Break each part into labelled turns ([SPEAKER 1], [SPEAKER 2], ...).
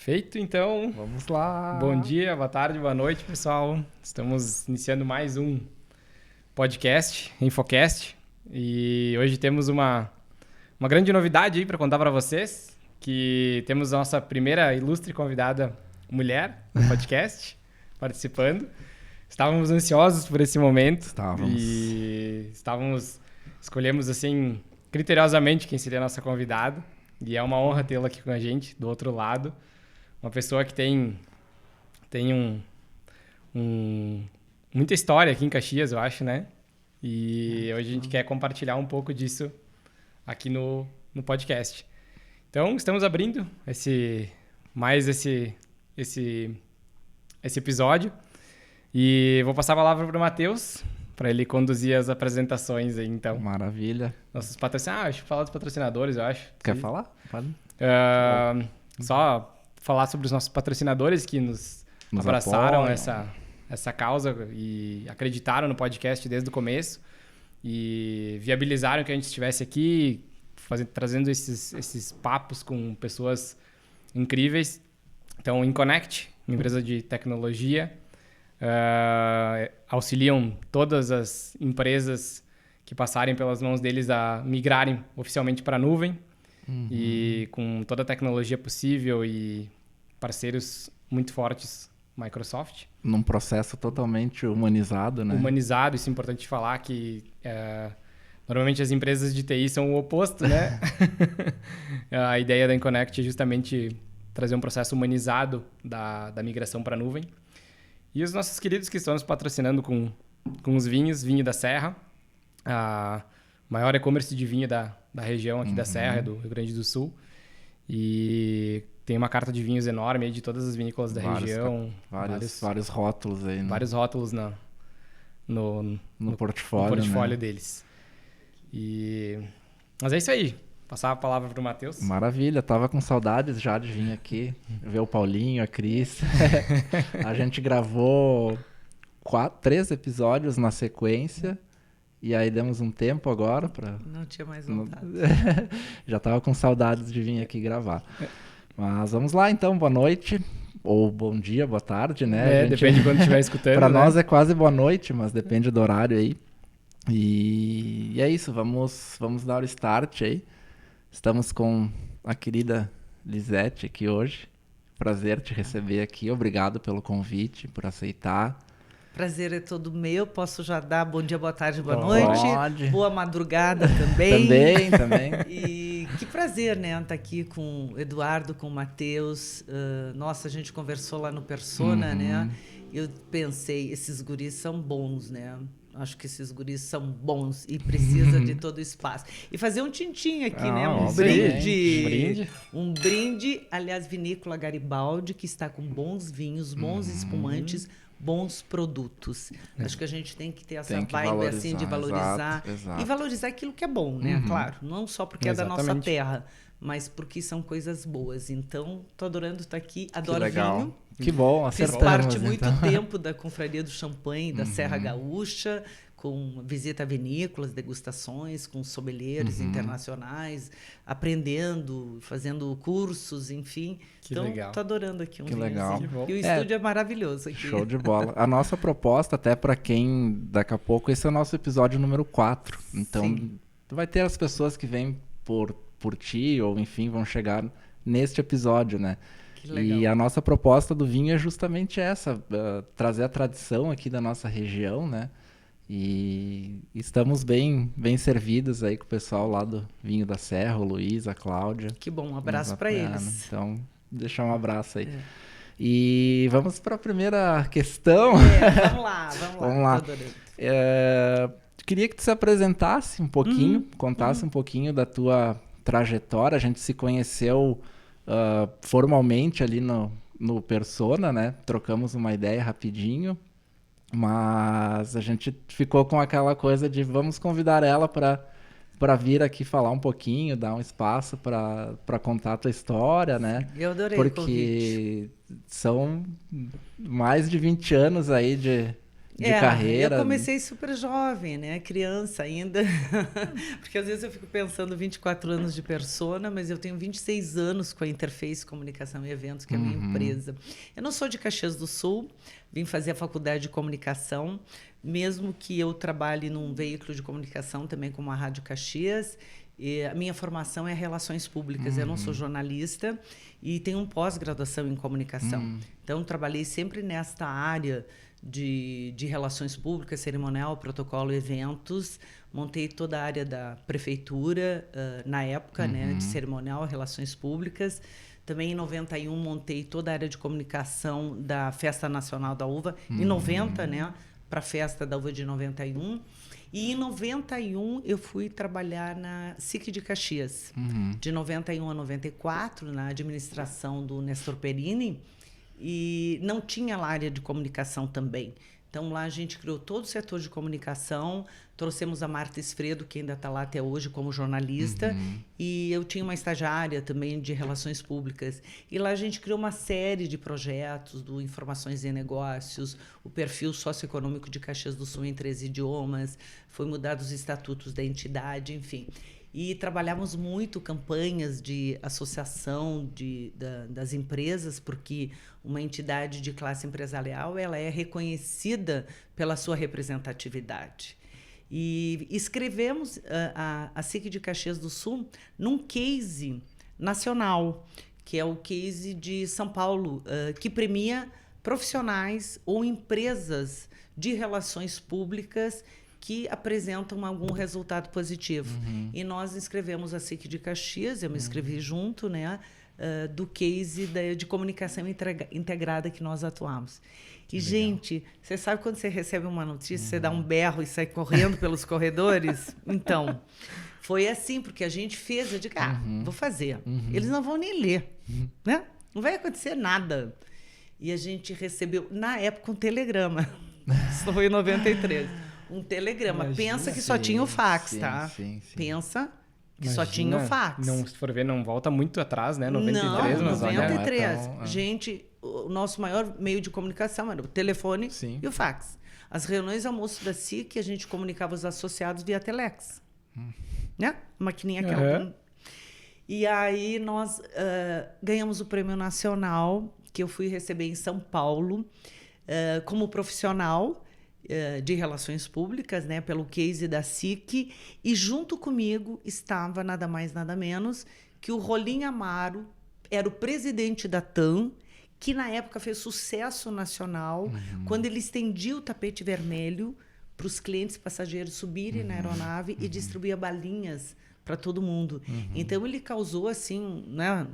[SPEAKER 1] Feito, então.
[SPEAKER 2] Vamos lá.
[SPEAKER 1] Bom dia, boa tarde, boa noite, pessoal. Estamos iniciando mais um podcast, Infocast. E hoje temos uma grande novidade aí para contar para vocês, que temos a nossa primeira ilustre convidada mulher no podcast, participando. Estávamos ansiosos por esse momento. Escolhemos assim, criteriosamente quem seria a nossa convidada. E é uma honra tê-la aqui com a gente, do outro lado. Uma pessoa que tem muita história aqui em Caxias, eu acho, né? E hoje a gente quer compartilhar um pouco disso aqui no podcast. Então, estamos abrindo esse episódio. E vou passar a palavra para o Matheus, para ele conduzir as apresentações aí, então.
[SPEAKER 2] Maravilha.
[SPEAKER 1] Nossos patrocinadores. Acho que falar dos patrocinadores, eu acho.
[SPEAKER 2] Quer falar? Pode.
[SPEAKER 1] Só falar sobre os nossos patrocinadores que nos abraçaram essa causa e acreditaram no podcast desde o começo e viabilizaram que a gente estivesse aqui trazendo esses papos com pessoas incríveis. Então, InConnect, uma empresa de tecnologia, auxiliam todas as empresas que passarem pelas mãos deles a migrarem oficialmente para a nuvem. E com toda a tecnologia possível e parceiros muito fortes, Microsoft.
[SPEAKER 2] Num processo totalmente humanizado, né?
[SPEAKER 1] Humanizado, isso é importante falar que normalmente as empresas de TI são o oposto, né? A ideia da InConnect é justamente trazer um processo humanizado da migração para a nuvem. E os nossos queridos que estão nos patrocinando com os vinhos, Vinho da Serra, a maior e-commerce de vinho da região aqui da Serra, do Rio Grande do Sul. E tem uma carta de vinhos enorme aí de todas as vinícolas da região.
[SPEAKER 2] Vários rótulos aí.
[SPEAKER 1] Vários rótulos no portfólio deles. Mas é isso aí. Passar a palavra para o Matheus.
[SPEAKER 2] Maravilha. Tava com saudades já de vir aqui, ver o Paulinho, a Cris. A gente gravou 3 episódios na sequência. E aí demos um tempo agora para...
[SPEAKER 3] Não tinha mais vontade.
[SPEAKER 2] Já tava com saudades de vir aqui gravar. Mas vamos lá então, boa noite. Ou bom dia, boa tarde, né?
[SPEAKER 1] Depende de quando estiver escutando.
[SPEAKER 2] Para nós é quase boa noite, mas depende do horário aí. E é isso, vamos dar o start aí. Estamos com a querida Lisete aqui hoje. Prazer te receber aqui. Obrigado pelo convite, por aceitar.
[SPEAKER 3] Prazer é todo meu. Posso já dar bom dia, boa tarde, boa noite.
[SPEAKER 2] Pode.
[SPEAKER 3] Boa madrugada também.
[SPEAKER 2] Também.
[SPEAKER 3] E que prazer, né? Estar aqui com o Eduardo, com o Matheus. Nossa, a gente conversou lá no Persona, né? Eu pensei, esses guris são bons, né? Acho que esses guris são bons e precisa de todo o espaço. E fazer um tintim aqui, né? Um brinde. Um brinde, aliás, Vinícola Garibaldi, que está com bons vinhos, bons espumantes, bons produtos. Acho que a gente tem que ter essa vibe assim de valorizar.
[SPEAKER 2] Exato.
[SPEAKER 3] E valorizar aquilo que é bom, né? Claro, não só porque é da nossa terra, mas porque são coisas boas. Então, tô adorando estar aqui, adoro vinho.
[SPEAKER 2] Que bom, acertamos.
[SPEAKER 3] Fiz parte muito tempo da Confraria do Champanhe, da Serra Gaúcha, com visita a vinícolas, degustações, com sommeliers internacionais, aprendendo, fazendo cursos, enfim.
[SPEAKER 1] Que legal.
[SPEAKER 3] Tô adorando aqui
[SPEAKER 2] Que legal.
[SPEAKER 3] Assim. E o estúdio é maravilhoso aqui.
[SPEAKER 2] Show de bola. A nossa proposta, até para quem, daqui a pouco, esse é o nosso episódio número 4. Então, vai ter as pessoas que vêm por ti, ou enfim, vão chegar neste episódio, né? E a nossa proposta do vinho é justamente essa, trazer a tradição aqui da nossa região, né? E estamos bem servidos aí com o pessoal lá do Vinho da Serra, o Luiz, a Cláudia.
[SPEAKER 3] Que bom, um abraço para eles.
[SPEAKER 2] Então, deixar um abraço aí. E vamos para a primeira questão.
[SPEAKER 3] Vamos lá.
[SPEAKER 2] Queria que tu se apresentasse um pouquinho, contasse um pouquinho da tua trajetória. A gente se conheceu formalmente ali no Persona, né? Trocamos uma ideia rapidinho, mas a gente ficou com aquela coisa de vamos convidar ela para vir aqui falar um pouquinho, dar um espaço para contar a tua história, né?
[SPEAKER 3] Eu adorei
[SPEAKER 2] porque
[SPEAKER 3] o convite.
[SPEAKER 2] São mais de 20 anos aí carreira.
[SPEAKER 3] Eu comecei super jovem, né? Criança ainda. Porque às vezes eu fico pensando 24 anos de persona, mas eu tenho 26 anos com a Interface Comunicação e Eventos, que é a minha empresa. Eu não sou de Caxias do Sul, vim fazer a faculdade de comunicação, mesmo que eu trabalhe num veículo de comunicação também como a Rádio Caxias. E a minha formação é relações públicas, eu não sou jornalista e tenho pós-graduação em comunicação. Então, trabalhei sempre nesta área de relações públicas, cerimonial, protocolo, eventos. Montei toda a área da prefeitura, na época, né, de cerimonial, relações públicas. Também em 91 montei toda a área de comunicação da Festa Nacional da Uva. Em 90, né, para a Festa da Uva de 91. E em 91 eu fui trabalhar na SIC de Caxias. De 91 a 94, na administração do Nestor Perini. E não tinha lá área de comunicação também. Então, lá a gente criou todo o setor de comunicação, trouxemos a Marta Esfredo, que ainda está lá até hoje como jornalista, e eu tinha uma estagiária também de relações públicas. E lá a gente criou uma série de projetos do Informações e Negócios, o perfil socioeconômico de Caxias do Sul em 3 idiomas, foi mudado os estatutos da entidade, enfim. E trabalhamos muito campanhas de associação das empresas, porque uma entidade de classe empresarial ela é reconhecida pela sua representatividade. E escrevemos a SIC de Caxias do Sul num case nacional, que é o case de São Paulo, que premia profissionais ou empresas de relações públicas que apresentam algum resultado positivo. E nós inscrevemos a SIC de Caxias, eu me inscrevi junto, né, do case de comunicação integrada que nós atuamos. E, gente, você sabe quando você recebe uma notícia, você dá um berro e sai correndo pelos corredores? Então, foi assim, porque a gente fez, eu digo, vou fazer. Eles não vão nem ler, né? Não vai acontecer nada. E a gente recebeu, na época, um telegrama. Isso foi em 93. Um telegrama.
[SPEAKER 1] Imagina.
[SPEAKER 3] Pensa que só tinha o fax, tá?
[SPEAKER 2] Sim.
[SPEAKER 3] Pensa que
[SPEAKER 1] Imagina,
[SPEAKER 3] só tinha o fax.
[SPEAKER 1] Não, se for ver, não volta muito atrás, né? 93,
[SPEAKER 3] não,
[SPEAKER 1] mas
[SPEAKER 3] 93.
[SPEAKER 1] olha... Então,
[SPEAKER 3] Gente, o nosso maior meio de comunicação era o telefone e o fax. As reuniões almoço da SIC, a gente comunicava os associados via telex. Né? Maquininha aquela. E aí nós ganhamos o Prêmio Nacional, que eu fui receber em São Paulo, como profissional de relações públicas, né, pelo case da SIC, e junto comigo estava nada mais nada menos que o Rolim Amaro, era o presidente da TAM, que na época fez sucesso nacional, quando ele estendia o tapete vermelho para os clientes passageiros subirem na aeronave e distribuía balinhas para todo mundo. Então ele causou assim, né,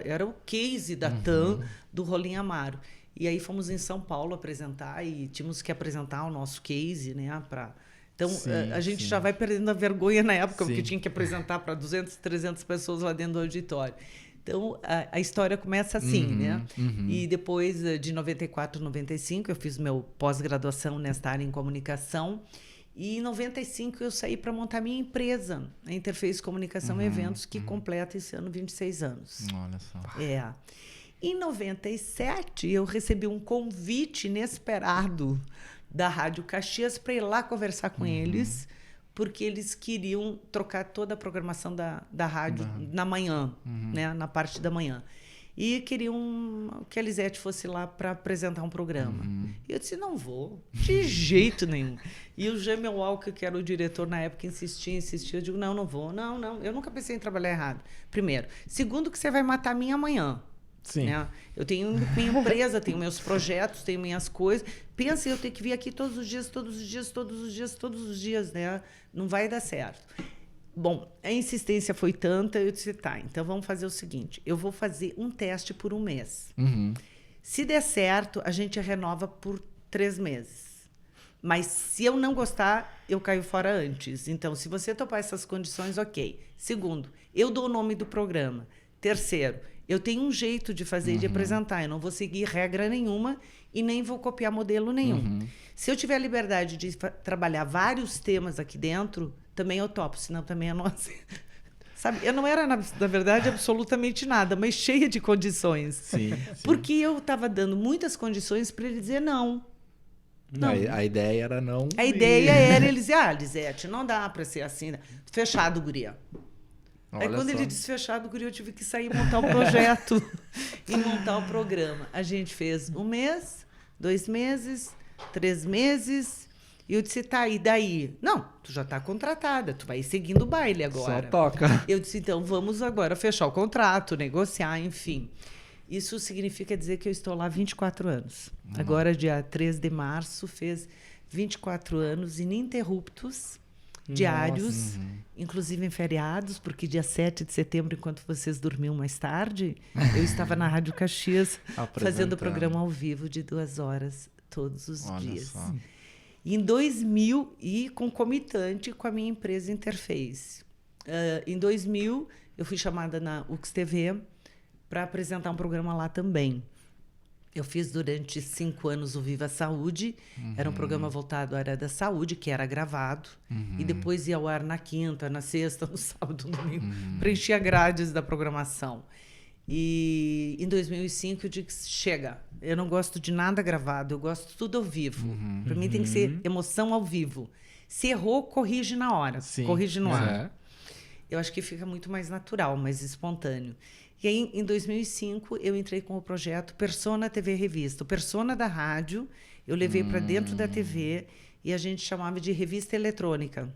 [SPEAKER 3] era o case da TAM do Rolim Amaro. E aí fomos em São Paulo apresentar e tínhamos que apresentar o nosso case, né, para... Então, a gente já vai perdendo a vergonha na época, porque tinha que apresentar para 200, 300 pessoas lá dentro do auditório. Então, a história começa assim, né? E depois de 94, 95, eu fiz meu pós-graduação nesta área em comunicação. E em 95 eu saí para montar minha empresa, a Interface Comunicação e Eventos, que completa esse ano 26 anos.
[SPEAKER 2] Olha só.
[SPEAKER 3] Em 97, eu recebi um convite inesperado da Rádio Caxias para ir lá conversar com eles, porque eles queriam trocar toda a programação da rádio na manhã, né, na parte da manhã. E queriam que a Elisete fosse lá para apresentar um programa. E eu disse, não vou, de jeito nenhum. E o Jamel Walker, que era o diretor na época, insistia. Eu digo, não vou. Não, eu nunca pensei em trabalhar errado. Primeiro. Segundo, que você vai matar a mim amanhã.
[SPEAKER 2] Sim.
[SPEAKER 3] Né? Eu tenho minha empresa, tenho meus projetos, tenho minhas coisas. Pensa, eu tenho que vir aqui todos os dias, né? Não vai dar certo. Bom, a insistência foi tanta, eu disse, tá, então vamos fazer o seguinte, eu vou fazer um teste por 1 mês. Se der certo, a gente renova por 3 meses. Mas se eu não gostar, eu caio fora antes. Então, se você topar essas condições, ok. Segundo, eu dou o nome do programa. Terceiro, eu tenho um jeito de fazer e de apresentar. Eu não vou seguir regra nenhuma e nem vou copiar modelo nenhum. Se eu tiver a liberdade de trabalhar vários temas aqui dentro, também eu topo, senão também é nossa. Sabe, eu não era, na verdade, absolutamente nada, mas cheia de condições.
[SPEAKER 2] Sim.
[SPEAKER 3] Porque eu estava dando muitas condições para ele dizer não. Não.
[SPEAKER 2] A ideia era não...
[SPEAKER 3] A ideia era ele dizer, Lisete, não dá para ser assim, né? Fechado, guria. Aí quando ele disse fechado, guria, eu tive que sair e montar o projeto e montar o programa. A gente fez 1 mês, 2 meses, 3 meses, e eu disse, tá, e daí? Não, tu já tá contratada, tu vai seguindo o baile agora.
[SPEAKER 2] Só toca.
[SPEAKER 3] Eu disse, então, vamos agora fechar o contrato, negociar, enfim. Isso significa dizer que eu estou lá 24 anos. Agora, dia 3 de março, fez 24 anos ininterruptos, diários, inclusive em feriados, porque dia 7 de setembro, enquanto vocês dormiam mais tarde, eu estava na Rádio Caxias fazendo o programa ao vivo de 2 horas todos os dias.
[SPEAKER 2] Só.
[SPEAKER 3] Em 2000, e concomitante com a minha empresa Interface. Em 2000, eu fui chamada na UX TV para apresentar um programa lá também. Eu fiz durante 5 anos o Viva Saúde, era um programa voltado à área da saúde, que era gravado, e depois ia ao ar na quinta, na sexta, no sábado, no domingo, preenchia grades da programação. E em 2005 eu disse, chega, eu não gosto de nada gravado, eu gosto tudo ao vivo. Para mim tem que ser emoção ao vivo. Se errou, corrige na hora, corrige no ar. Eu acho que fica muito mais natural, mais espontâneo. E aí, em 2005, eu entrei com o projeto Persona TV Revista. O Persona da rádio, eu levei para dentro da TV e a gente chamava de revista eletrônica.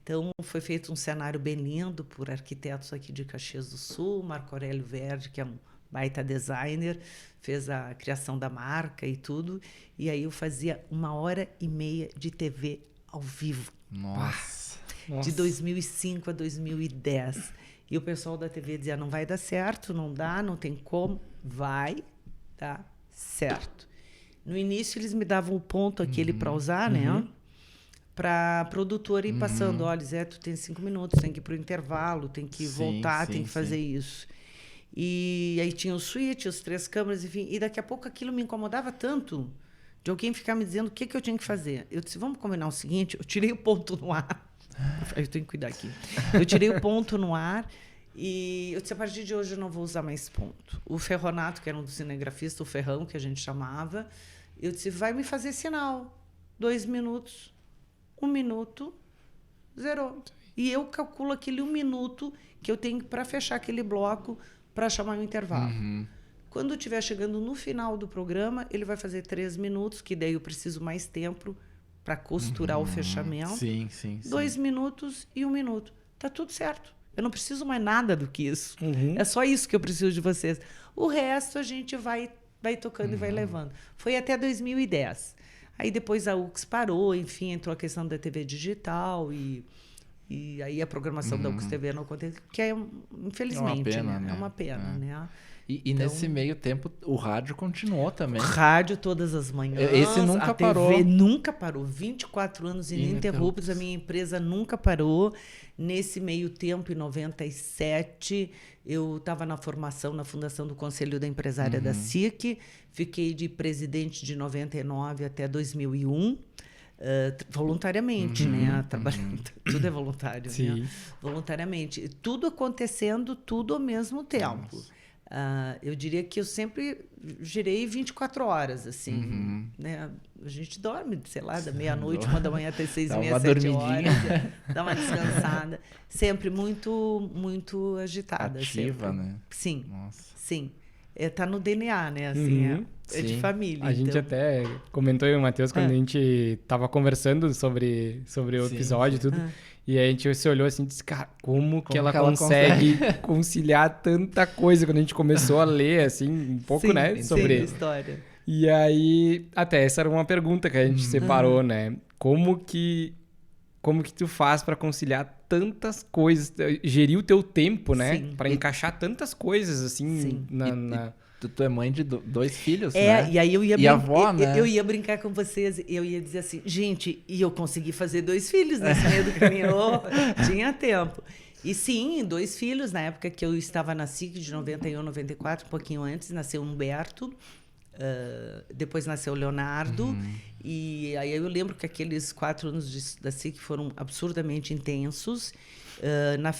[SPEAKER 3] Então, foi feito um cenário bem lindo por arquitetos aqui de Caxias do Sul, Marco Aurélio Verde, que é um baita designer, fez a criação da marca e tudo. E aí eu fazia 1h30 de TV ao vivo.
[SPEAKER 2] Nossa.
[SPEAKER 3] De 2005 a 2010. E o pessoal da TV dizia, não vai dar certo, não dá, não tem como. Vai dar certo. No início, eles me davam o ponto aquele para usar, né? Para a produtora ir passando. Olha, Zé, tu tem 5 minutos, tem que ir para o intervalo, tem que voltar, tem que fazer isso. E aí tinha o switch, as 3 câmeras, enfim. E daqui a pouco aquilo me incomodava tanto de alguém ficar me dizendo o que eu tinha que fazer. Eu disse, vamos combinar o seguinte, eu tirei o ponto no ar. Eu tenho que cuidar aqui. Eu tirei o ponto no ar e eu disse, a partir de hoje eu não vou usar mais ponto. O Ferronato, que era um dos cinegrafistas, o Ferrão, que a gente chamava, eu disse, vai me fazer sinal. 2 minutos, 1 minuto, zerou. E eu calculo aquele 1 minuto que eu tenho para fechar aquele bloco para chamar o intervalo. Quando estiver chegando no final do programa, ele vai fazer 3 minutos, que daí eu preciso mais tempo para costurar o fechamento. 2 minutos e 1 minuto. Tá tudo certo. Eu não preciso mais nada do que isso. É só isso que eu preciso de vocês. O resto a gente vai tocando e vai levando. Foi até 2010. Aí depois a UX parou, enfim, entrou a questão da TV digital e aí a programação da UX TV não aconteceu, que é, infelizmente,
[SPEAKER 2] é uma pena, né?
[SPEAKER 3] É uma pena, né?
[SPEAKER 2] E então, nesse meio tempo, o rádio continuou também.
[SPEAKER 3] O rádio todas as manhãs.
[SPEAKER 2] Esse nunca parou.
[SPEAKER 3] A TV nunca parou. 24 anos ininterruptos. A minha empresa nunca parou. Nesse meio tempo, em 97, eu estava na formação na Fundação do Conselho da Empresária da SIC. Fiquei de presidente de 99 até 2001. Voluntariamente, né? Trabalhando, tudo é voluntário, né? Voluntariamente. Tudo acontecendo, tudo ao mesmo tempo. Eu diria que eu sempre girei 24 horas, assim, né? A gente dorme, sei lá, da meia-noite, 1 da manhã até 6h30, 7 horas, dá uma descansada. Sempre muito, muito agitada.
[SPEAKER 2] Ativa,
[SPEAKER 3] sempre.
[SPEAKER 2] Né?
[SPEAKER 3] Sim,
[SPEAKER 2] Nossa.
[SPEAKER 3] sim. Tá no DNA, né? Assim, é de família.
[SPEAKER 1] A gente até comentou, eu e o Matheus, quando a gente tava conversando sobre o episódio e tudo. E aí a gente se olhou assim e disse, cara, como que ela consegue conciliar tanta coisa quando a gente começou a ler, assim, um pouco, né? Sobre
[SPEAKER 3] a história.
[SPEAKER 1] E aí, até essa era uma pergunta que a gente separou, né? Como que tu faz para conciliar tantas coisas, gerir o teu tempo, né? Para encaixar tantas coisas, assim,
[SPEAKER 2] Tu é mãe de 2 filhos, né?
[SPEAKER 3] E aí eu ia
[SPEAKER 2] avó, né?
[SPEAKER 3] Eu ia brincar com vocês, eu ia dizer assim, gente, e eu consegui fazer 2 filhos nesse meio do caminho. Tinha tempo. E sim, 2 filhos, na época que eu estava na SIC, de 91, 94, um pouquinho antes, nasceu Humberto, depois nasceu Leonardo, e aí eu lembro que aqueles 4 anos da SIC foram absurdamente intensos.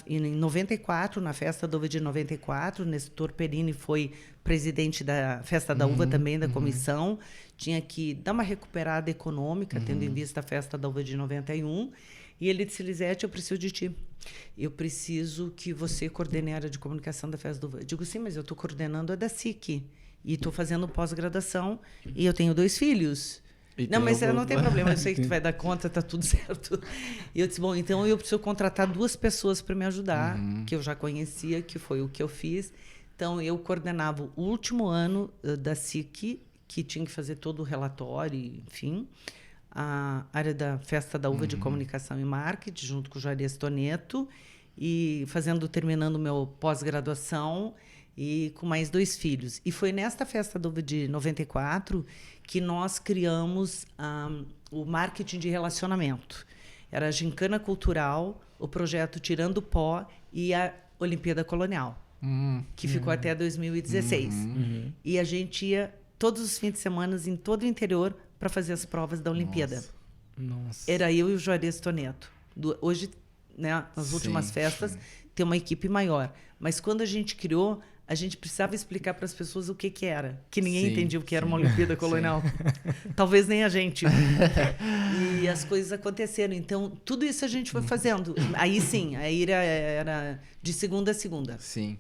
[SPEAKER 3] Em 94, na Festa da Uva de 94, Nestor Perini foi presidente da Festa da Uva também, da comissão. tinha que dar uma recuperada econômica, tendo em vista a festa da uva de 91. E ele disse, Lisete, eu preciso de ti. Eu preciso que você coordene a área de comunicação da festa da uva. Eu digo, sim, mas eu estou coordenando a da SIC. E estou fazendo pós-graduação e eu tenho 2 filhos. Não, mas não tem problema, eu sei que tu vai dar conta, tá tudo certo. E eu disse, bom, então eu preciso contratar 2 pessoas para me ajudar, que eu já conhecia, que foi o que eu fiz. Então, eu coordenava o último ano da SIC, que tinha que fazer todo o relatório, enfim, a área da Festa da Uva de Comunicação e Marketing, junto com o Juarez Toneto, e terminando meu pós-graduação, e com mais 2 filhos. E foi nesta Festa da Uva de 94 que nós criamos o marketing de relacionamento. Era a Gincana Cultural, o projeto Tirando Pó e a Olimpíada Colonial, que ficou até 2016. E a gente ia todos os fins de semana em todo o interior para fazer as provas da Olimpíada.
[SPEAKER 1] Nossa.
[SPEAKER 3] Era eu e o Juarez Toneto. Hoje, né, nas últimas festas, tem uma equipe maior. Mas quando a gente criou, a gente precisava explicar para as pessoas o que era. Que ninguém entendia o que era uma Olimpíada Colonial. Talvez nem a gente. E as coisas aconteceram. Então, tudo isso a gente foi fazendo. Aí sim, aí era de segunda a segunda.
[SPEAKER 2] Sim.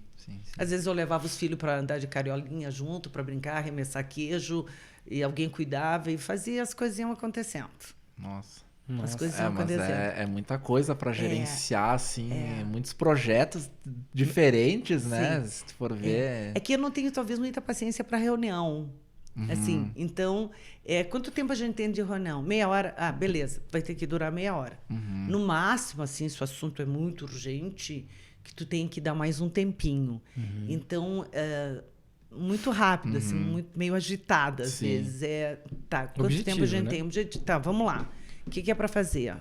[SPEAKER 3] Às vezes eu levava os filhos para andar de cariolinha junto, para brincar, arremessar queijo, e alguém cuidava e fazia, as coisas iam acontecendo.
[SPEAKER 2] Nossa.
[SPEAKER 3] As coisas iam acontecendo.
[SPEAKER 2] É muita coisa para gerenciar, assim, muitos projetos diferentes, né? Se tu for ver.
[SPEAKER 3] É que eu não tenho, talvez, muita paciência para reunião. Assim, então, quanto tempo a gente tem de reunião? Meia hora? Ah, beleza, vai ter que durar meia hora. No máximo, assim, se o assunto é muito urgente, que tu tem que dar mais um tempinho. Então, muito rápido, assim, meio agitada, às vezes. Quanto
[SPEAKER 1] Objetivo,
[SPEAKER 3] tempo a gente
[SPEAKER 1] né?
[SPEAKER 3] tem? Objetivo. Tá, vamos lá. O que é para fazer?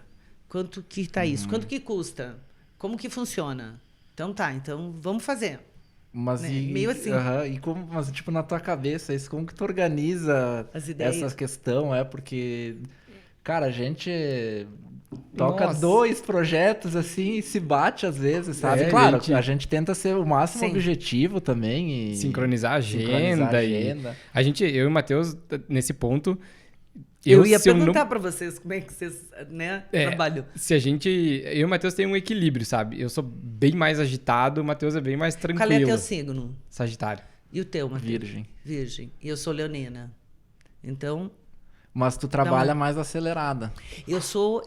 [SPEAKER 3] Quanto que tá isso? Quanto que custa? Como que funciona? Então vamos fazer.
[SPEAKER 2] Mas
[SPEAKER 3] né? Meio assim.
[SPEAKER 2] Mas tipo, na tua cabeça, isso, como que tu organiza
[SPEAKER 3] As ideias.
[SPEAKER 2] essa questão? Porque, cara, a gente toca
[SPEAKER 1] Nossa.
[SPEAKER 2] 2 projetos assim e se bate às vezes, sabe? Claro, a gente tenta ser o máximo
[SPEAKER 3] Sim.
[SPEAKER 2] objetivo também e
[SPEAKER 1] Sincronizar a agenda.
[SPEAKER 2] sincronizar a
[SPEAKER 1] E
[SPEAKER 2] agenda.
[SPEAKER 1] eu e o Matheus, nesse ponto...
[SPEAKER 3] Eu ia
[SPEAKER 1] se
[SPEAKER 3] perguntar
[SPEAKER 1] não-
[SPEAKER 3] para vocês como é que vocês
[SPEAKER 1] É,
[SPEAKER 3] trabalham.
[SPEAKER 1] Se a gente... Eu e o Matheus tem um equilíbrio, sabe? Eu sou bem mais agitado, o Matheus é bem mais tranquilo.
[SPEAKER 3] Qual é teu signo?
[SPEAKER 1] Sagitário.
[SPEAKER 3] E o teu, Matheus?
[SPEAKER 2] Virgem.
[SPEAKER 3] Virgem. E eu sou leonina. Então,
[SPEAKER 2] Mas tu trabalha mais acelerada.
[SPEAKER 3] eu sou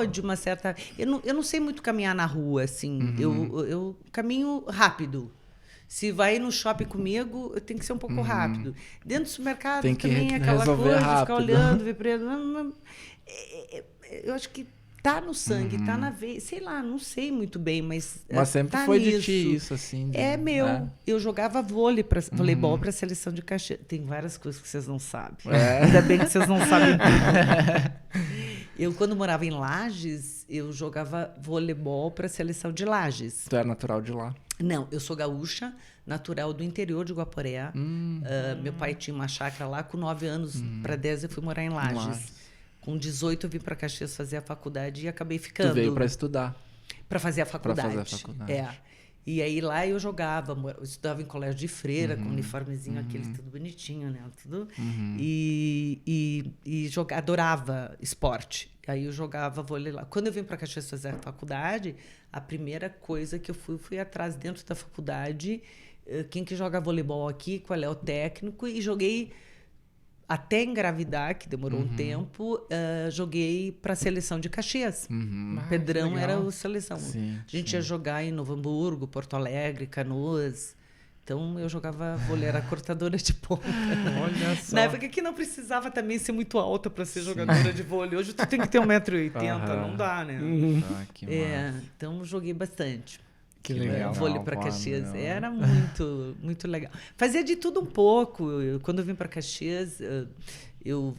[SPEAKER 3] de uma certa... Eu não sei muito caminhar na rua, assim. Eu caminho rápido. Se vai no shopping comigo, eu tenho que ser um pouco rápido. Dentro do supermercado
[SPEAKER 2] Tem que
[SPEAKER 3] também aquela
[SPEAKER 2] resolver
[SPEAKER 3] coisa de ficar
[SPEAKER 2] rápido.
[SPEAKER 3] olhando, ver preto. Eu acho que tá no sangue, tá na veia. Sei lá, não sei muito bem, mas
[SPEAKER 2] Sempre
[SPEAKER 3] tá
[SPEAKER 2] foi
[SPEAKER 3] nisso.
[SPEAKER 2] de ti isso, assim.
[SPEAKER 3] É meu.
[SPEAKER 2] né?
[SPEAKER 3] Eu jogava voleibol para a seleção de Caxias. Tem várias coisas que vocês não sabem.
[SPEAKER 2] É.
[SPEAKER 3] Ainda bem que vocês não sabem tudo. Eu, quando morava em Lages, eu jogava voleibol para a seleção de Lages.
[SPEAKER 2] Tu é natural de lá.
[SPEAKER 3] Não, eu sou gaúcha, natural do interior de Guaporé. Meu pai tinha uma chácara lá. Com 9 anos para 10 eu fui morar em Lages.
[SPEAKER 2] Lages.
[SPEAKER 3] Com 18 eu vim para Caxias fazer a faculdade e acabei ficando.
[SPEAKER 2] Tu veio para estudar.
[SPEAKER 3] Para fazer a faculdade.
[SPEAKER 2] fazer a faculdade.
[SPEAKER 3] É. E aí lá eu jogava, eu estudava em colégio de freira, com uniformezinho aquele tudo bonitinho, né? Tudo. E adorava esporte. Aí eu jogava vôlei lá. Quando eu vim para Caxias fazer a faculdade, a primeira coisa que eu fui atrás dentro da faculdade, quem que joga voleibol aqui, qual é o técnico, e joguei até engravidar, que demorou um tempo, joguei para a seleção de Caxias. O Pedrão era o seleção.
[SPEAKER 2] Sim,
[SPEAKER 3] A gente ia jogar em Novo Hamburgo, Porto Alegre, Canoas. Então, eu jogava vôlei, era cortadora de ponta.
[SPEAKER 1] Olha só.
[SPEAKER 3] Na época que não precisava também ser muito alta para ser jogadora de vôlei. Hoje tu tem que ter 1,80m, não dá, né?
[SPEAKER 2] Que massa.
[SPEAKER 3] Então, joguei bastante.
[SPEAKER 1] Que legal.
[SPEAKER 3] Vôlei para
[SPEAKER 2] Pô,
[SPEAKER 3] Caxias.
[SPEAKER 2] meu.
[SPEAKER 3] Era muito, muito legal. Fazia de tudo um pouco. Quando eu vim para Caxias, eu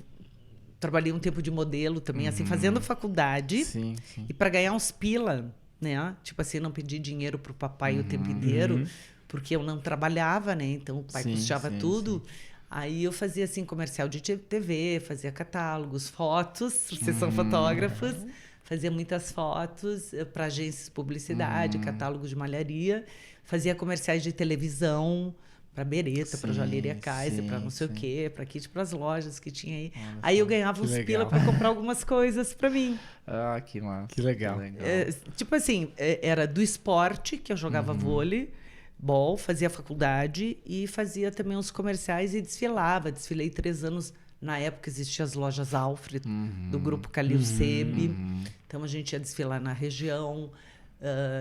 [SPEAKER 3] trabalhei um tempo de modelo também, assim, fazendo faculdade.
[SPEAKER 2] Sim.
[SPEAKER 3] E para ganhar uns pila, né? Tipo assim, não pedir dinheiro pro papai o tempo inteiro, porque eu não trabalhava, né? Então o pai custeava tudo. Aí eu fazia assim comercial de TV, fazia catálogos, fotos, vocês são fotógrafos, fazia muitas fotos para agências de publicidade, catálogos de malharia, fazia comerciais de televisão para Beretta, para Joalheria Kaiser, para não sei o quê, para Kit, para as lojas que tinha aí. Aí eu ganhava uns pila para comprar algumas coisas para mim.
[SPEAKER 2] Ah, que massa.
[SPEAKER 1] Que legal.
[SPEAKER 3] Tipo assim, era do esporte, que eu jogava vôlei, fazia faculdade e fazia também uns comerciais e desfilava. Desfilei 3 anos. Na época existiam as lojas Alfred, do grupo Calil Sebe. Então a gente ia desfilar na região.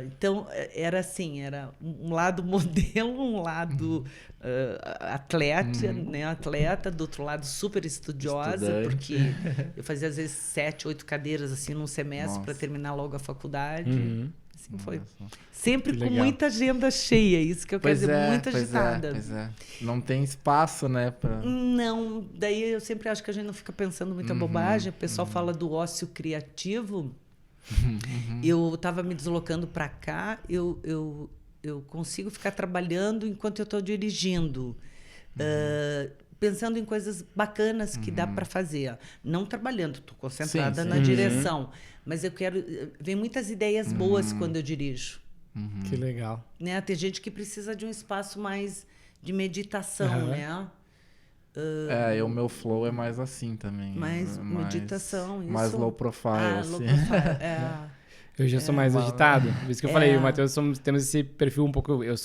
[SPEAKER 3] Então, era assim, era um lado modelo, um lado atleta, né? Atleta, do outro lado super estudiosa, porque eu fazia às vezes 7, 8 cadeiras assim num semestre para terminar logo a faculdade. Assim foi. Sempre com muita agenda cheia, isso que eu quero dizer, muito agitada.
[SPEAKER 2] Pois é. Não tem espaço, né?
[SPEAKER 3] Não, daí eu sempre acho que a gente não fica pensando muita bobagem. O pessoal fala do ócio criativo. Eu estava me deslocando para cá, eu consigo ficar trabalhando enquanto eu estou dirigindo, pensando em coisas bacanas que dá para fazer. Não trabalhando, estou concentrada na direção, mas eu quero... Vem muitas ideias boas quando eu dirijo.
[SPEAKER 1] Que legal.
[SPEAKER 3] Né? Tem gente que precisa de um espaço mais de meditação, né?
[SPEAKER 2] O meu flow é mais assim também.
[SPEAKER 3] Mais meditação, isso.
[SPEAKER 2] Mais low profile, assim.
[SPEAKER 3] Low profile,
[SPEAKER 1] Eu já sou mais agitado. Por isso que eu falei, o Matheus temos esse perfil um pouco... Eu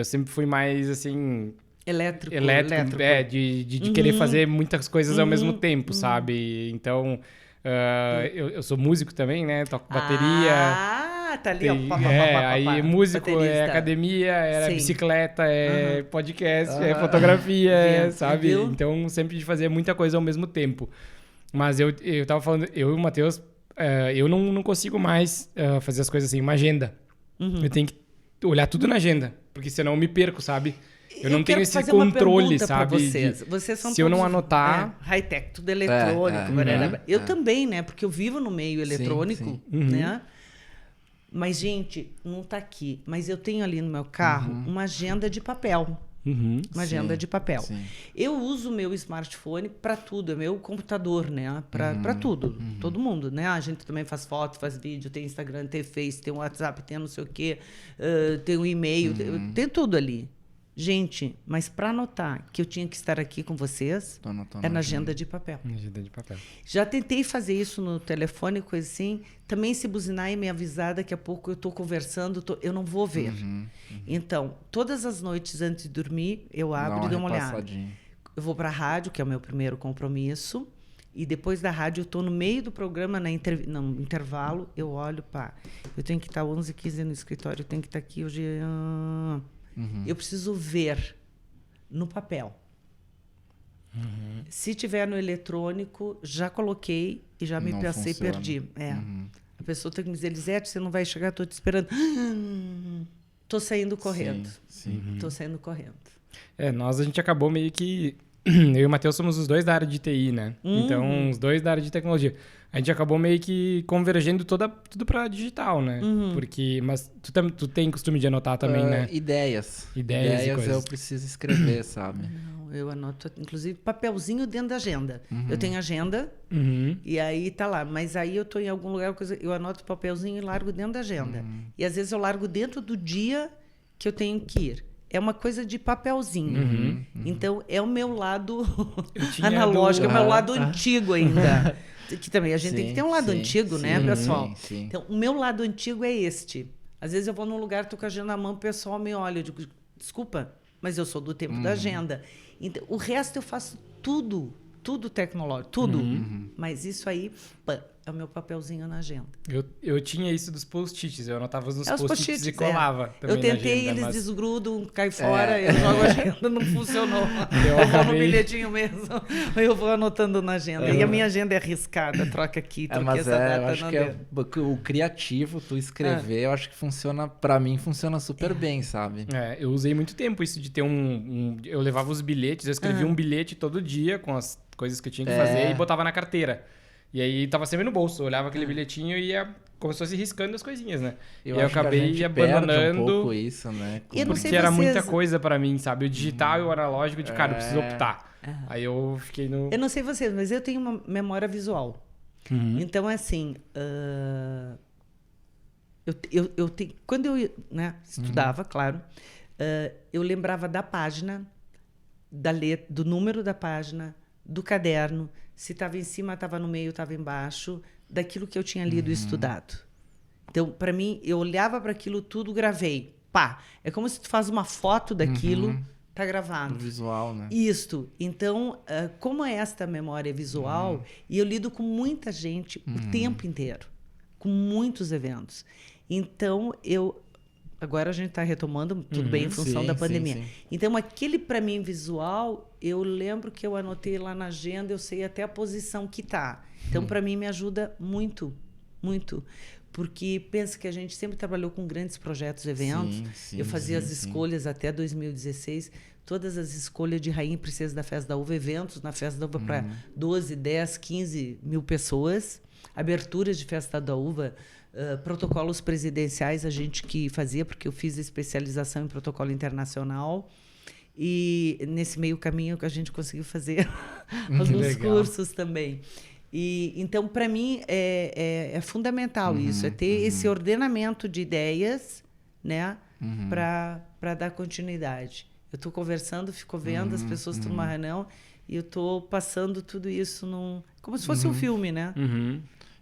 [SPEAKER 1] sempre fui mais, assim...
[SPEAKER 3] Elétrico.
[SPEAKER 1] De querer fazer muitas coisas ao mesmo tempo, sabe? Então, eu sou músico também, né? Toco bateria...
[SPEAKER 3] Tá ali, ó.
[SPEAKER 1] Aí músico, baterista. Academia, era bicicleta, podcast, fotografia, sabe? Viu? Então, sempre de fazer muita coisa ao mesmo tempo. Mas eu tava falando, eu e o Matheus, eu não consigo mais fazer as coisas assim, uma agenda. Eu tenho que olhar tudo na agenda, porque senão eu me perco, sabe? Eu não tenho esse controle, sabe?
[SPEAKER 3] Vocês são
[SPEAKER 1] se eu não anotar...
[SPEAKER 3] high-tech, tudo eletrônico. Eu também, né? Porque eu vivo no meio eletrônico, né? Mas, gente, não tá aqui. Mas eu tenho ali no meu carro uma agenda de papel. Uma agenda de papel. Eu uso o meu smartphone para tudo. É meu computador, né? Para tudo. Todo mundo, né? A gente também faz foto, faz vídeo, tem Instagram, tem Face, tem WhatsApp, tem não sei o quê. Tem um e-mail, tem tudo ali. Gente, mas para anotar que eu tinha que estar aqui com vocês, é na agenda de papel.
[SPEAKER 1] Agenda de papel.
[SPEAKER 3] Já tentei fazer isso no telefone, coisa assim. Também se buzinar e me avisar, daqui a pouco eu estou conversando, eu não vou ver. Então, todas as noites antes de dormir, eu abro e dou uma olhada. Eu vou para a rádio, que é o meu primeiro compromisso. E depois da rádio, eu estou no meio do programa, no intervalo, eu olho, eu tenho que estar 11h15 no escritório, eu tenho que estar aqui hoje... Eu preciso ver no papel. Se tiver no eletrônico, já coloquei e já me passei, perdi. A pessoa tem que me dizer, Elisete, você não vai chegar, estou te esperando. Estou saindo correndo. Estou saindo correndo.
[SPEAKER 1] A gente acabou meio que... Eu e o Matheus somos os dois da área de TI, né? Então, os dois da área de tecnologia. A gente acabou meio que convergendo tudo para digital, né? Mas tu tem costume de anotar também, né?
[SPEAKER 2] Ideias eu preciso escrever, sabe?
[SPEAKER 3] Não, eu anoto, inclusive, papelzinho dentro da agenda. Eu tenho agenda e aí tá lá. Mas aí eu tô em algum lugar, eu anoto o papelzinho e largo dentro da agenda. E às vezes eu largo dentro do dia que eu tenho que ir. É uma coisa de papelzinho. Então, é o meu lado analógico, é o meu lado antigo ainda. Que também a gente tem que ter um lado antigo, né, pessoal? Então, o meu lado antigo é este. Às vezes eu vou num lugar, tô com a agenda na mão, o pessoal me olha, eu digo, desculpa, mas eu sou do tempo da agenda. Então, o resto eu faço tudo tecnológico, tudo. Mas isso aí, é o meu papelzinho na agenda.
[SPEAKER 1] Eu tinha isso dos post-its, eu anotava nos post-its e colava também
[SPEAKER 3] eu tentei, eles desgrudam, cai fora, eu jogo a agenda, não funcionou. Eu vou no bilhetinho mesmo, eu vou anotando na agenda. E a minha agenda é arriscada, troca aqui, troquei essa data.
[SPEAKER 2] Eu acho que o criativo, tu escrever, eu acho que funciona, pra mim, funciona super bem, sabe?
[SPEAKER 1] Eu usei muito tempo isso de ter eu levava os bilhetes, eu escrevia um bilhete todo dia com as coisas que eu tinha que fazer e botava na carteira. E aí tava sempre no bolso, eu olhava aquele bilhetinho e começou a se riscando as coisinhas, né? E eu acabei abandonando.
[SPEAKER 2] Um pouco isso, né?
[SPEAKER 1] Porque era muita coisa pra mim, sabe? O digital e o analógico, cara, eu preciso optar. Aí eu fiquei no...
[SPEAKER 3] Eu não sei vocês, mas eu tenho uma memória visual. Então, assim... quando eu estudava, claro, eu lembrava da página, da letra, do número da página, do caderno, se estava em cima, estava no meio, estava embaixo, daquilo que eu tinha lido e estudado. Então, para mim, eu olhava para aquilo tudo, gravei. Pá! É como se tu faz uma foto daquilo, tá gravado.
[SPEAKER 2] O visual, né?
[SPEAKER 3] Isto. Então, como é esta memória visual, e eu lido com muita gente o tempo inteiro, com muitos eventos. Então, agora a gente está retomando, tudo bem, em função da pandemia.
[SPEAKER 2] Sim.
[SPEAKER 3] Então, aquele, para mim, visual, eu lembro que eu anotei lá na agenda, eu sei até a posição que está. Então, para mim, me ajuda muito, muito. Porque pensa que a gente sempre trabalhou com grandes projetos, eventos. Eu fazia as escolhas até 2016, todas as escolhas de Rainha e Princesa da Festa da Uva, eventos na Festa da Uva para 12, 10, 15 mil pessoas, aberturas de Festa da Uva, protocolos presidenciais, a gente que fazia, porque eu fiz especialização em protocolo internacional. E nesse meio caminho que a gente conseguiu fazer alguns cursos também. E, então, para mim, é fundamental isso, é ter esse ordenamento de ideias, né, para dar continuidade. Eu estou conversando, fico vendo, as pessoas estão numa reunião e eu estou passando tudo isso como se fosse um filme, né?